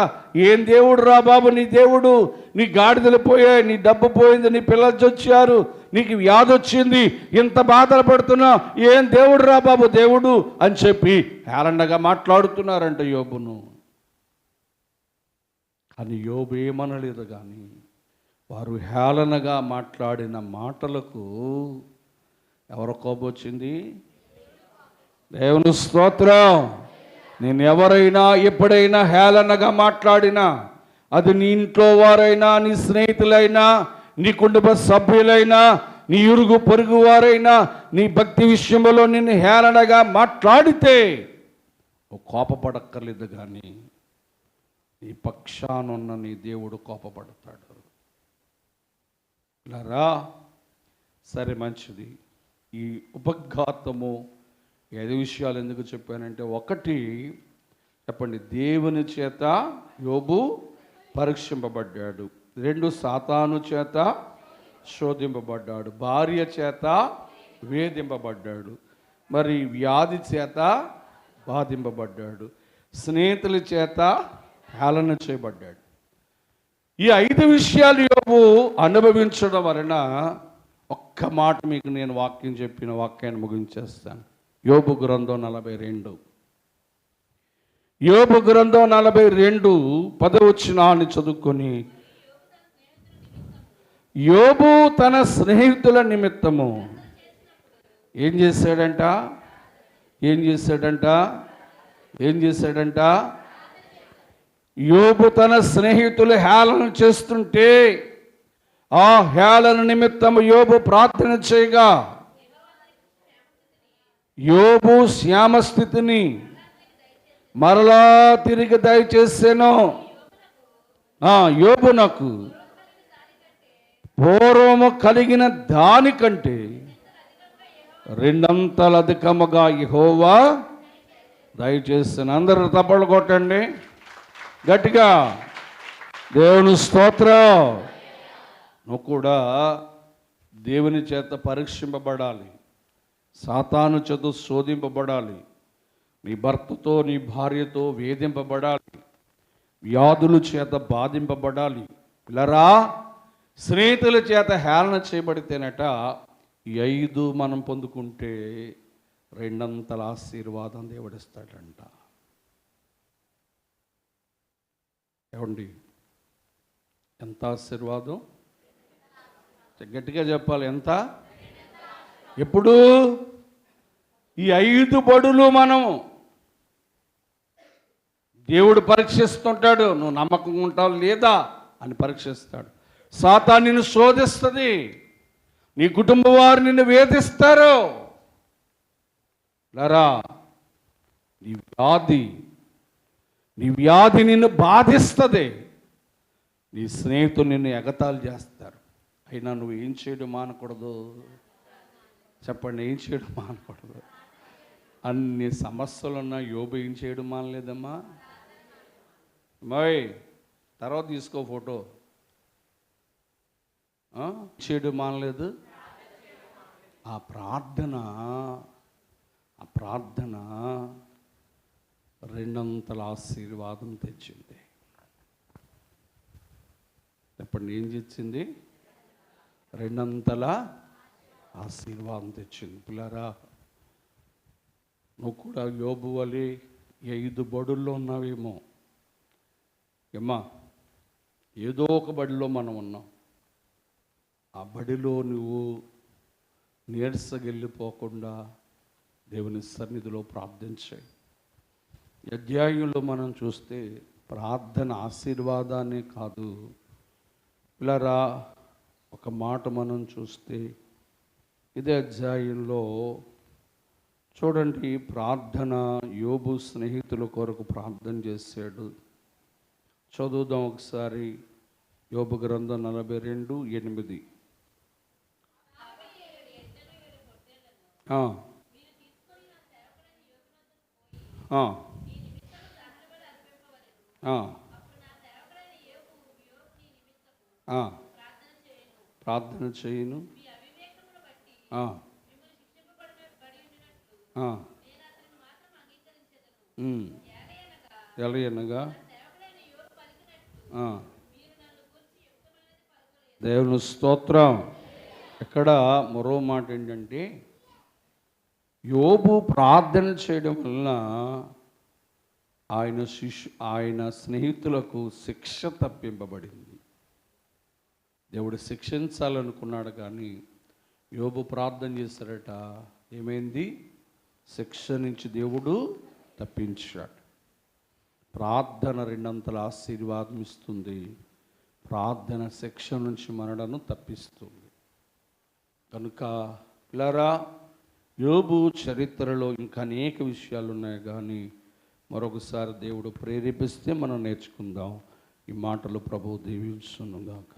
S1: ఏం దేవుడు రా బాబు నీ దేవుడు? నీ గాడిదలు పోయాయి, నీ డబ్బు పోయింది, నీ పిల్లలు చచ్చారు, నీకు వ్యాధి వచ్చింది, ఇంత బాధలు పడుతున్నావు, ఏం దేవుడు రా బాబు దేవుడు అని చెప్పి హేళనగా మాట్లాడుతున్నారంట యోబును. కానీ యోబు ఏమనలేదు. కానీ వారు హేళనగా మాట్లాడిన మాటలకు ఎవరు కోపం వచ్చింది? దేవుని స్తోత్రం. నేను ఎవరైనా ఎప్పుడైనా హేళనగా మాట్లాడినా, అది నీ ఇంట్లో వారైనా, నీ స్నేహితులైనా, నీ కుటుంబ సభ్యులైనా, నీ ఇరుగు పొరుగు వారైనా నీ భక్తి విషయంలో నిన్ను హేళనగా మాట్లాడితే కోపపడక్కర్లేదు, కానీ నీ పక్షానున్న నీ దేవుడు కోపపడతాడు. ఇలా సరే, మంచిది. ఈ ఉపఘాతము 5 విషయాలు ఎందుకు చెప్పానంటే, ఒకటి చెప్పండి, దేవుని చేత యోబు పరీక్షింపబడ్డాడు. 2, సాతాను చేత శోధింపబడ్డాడు. భార్య చేత వేధింపబడ్డాడు. మరి వ్యాధి చేత బాధింపబడ్డాడు. స్నేహితుల చేత హేళన చేయబడ్డాడు. ఈ 5 విషయాలు యోబు అనుభవించడం వలన ఒక్క మాట మీకు నేను వాక్యం చెప్పిన వాక్యాన్ని ముగించేస్తాను. యోబు గ్రంథం 42. యోబు గ్రంథం 42 10వ వచనాన్ని చదువుకొని, యోబు తన స్నేహితుల నిమిత్తము ఏం చేశాడంట? యోబు తన స్నేహితులు హేళన చేస్తుంటే ఆ హేళన నిమిత్తము యోబు ప్రార్థన చేయగా యోబు శ్యామస్థితిని మరలా తిరిగి దయచేసాను. యోబునకు పూర్వము కలిగిన దానికంటే 2 అంతలు అధికముగా యెహోవా దయచేసాను. అందరూ తప్పలు కొట్టండి గట్టిగా, దేవుని స్తోత్రం. నువ్వు కూడా దేవుని చేత పరీక్షింపబడాలి, సాతాను చేత శోధింపబడాలి, నీ భర్తతో నీ భార్యతో వేధింపబడాలి, వ్యాధుల చేత బాధింపబడాలి. పిల్లరా, స్నేహితుల చేత హేళన చేయబడితేనట ఈ 5 మనం పొందుకుంటే 2 అంతల ఆశీర్వాదం దేవుడిస్తాడంట. ఏమండి, ఎంత ఆశీర్వాదం? గట్టిగా చెప్పాలి, ఎంత? ఎప్పుడు? ఈ 5 బడులు మనం దేవుడు పరీక్షిస్తుంటాడు. నువ్వు నమ్మకంగా ఉంటావు లేదా అని పరీక్షిస్తాడు. సాతాను నిన్ను శోధిస్తుంది, నీ కుటుంబ వారు నిన్ను వేధిస్తారు. లరా, నీ వ్యాధి నిన్ను బాధిస్తుంది, నీ స్నేహితులు నిన్ను ఎగతాళి చేస్తారు. అయినా నువ్వు ఏం చేయడం మానకూడదు? చెప్పండి, ఏం చేయడం మానకూడదు? అన్ని సమస్యలున్నా యోబు ఏం చేయడం మానలేదమ్మా. తర్వాత తీసుకో ఫోటో. చేయడం మానలేదు. ఆ ప్రార్థన 2 అంతల ఆశీర్వాదం తెచ్చింది. చెప్పండి, ఏం తెచ్చింది? 2 అంతల ఆశీర్వాదం తెచ్చింది. పిల్లరా, నువ్వు కూడా యోబు వలె 5 బడుల్లో ఉన్నావేమో. ఏమ్మా, ఏదో ఒక బడిలో మనం ఉన్నాం. ఆ బడిలో నువ్వు నీరసగెళ్ళిపోకుండా దేవుని సన్నిధిలో ప్రార్థించాయి. ఈ అధ్యాయంలో మనం చూస్తే ప్రార్థన ఆశీర్వాదాన్ని కాదు. పిల్లరా, ఒక మాట మనం చూస్తే ఇదే అధ్యాయంలో చూడండి, ప్రార్థన యోబు స్నేహితుల కొరకు ప్రార్థన చేశాడు. చదువుదాం ఒకసారి. యోబు గ్రంథం 42:8. ప్రార్థన చేయను. ఎలయనగా దేవుని స్తోత్రం. ఇక్కడ మరో మాట ఏంటంటే, యోబు ప్రార్థన చేయడం వలన ఆయన స్నేహితులకు శిక్ష తప్పింపబడింది. దేవుడు శిక్షించాలనుకున్నాడు, కానీ యోబు ప్రార్థన చేశారట. ఏమైంది? శిక్ష నుంచి దేవుడు తప్పించాడు. ప్రార్థన 2 అంతల ఆశీర్వాదం ఇస్తుంది. ప్రార్థన శిక్ష నుంచి మనలను తప్పిస్తుంది. కనుక పిల్లరా, యోబు చరిత్రలో ఇంకా అనేక విషయాలు ఉన్నాయి, కానీ మరొకసారి దేవుడు ప్రేరేపిస్తే మనం నేర్చుకుందాం. ఈ మాటలు ప్రభువు దీవించునుగాక.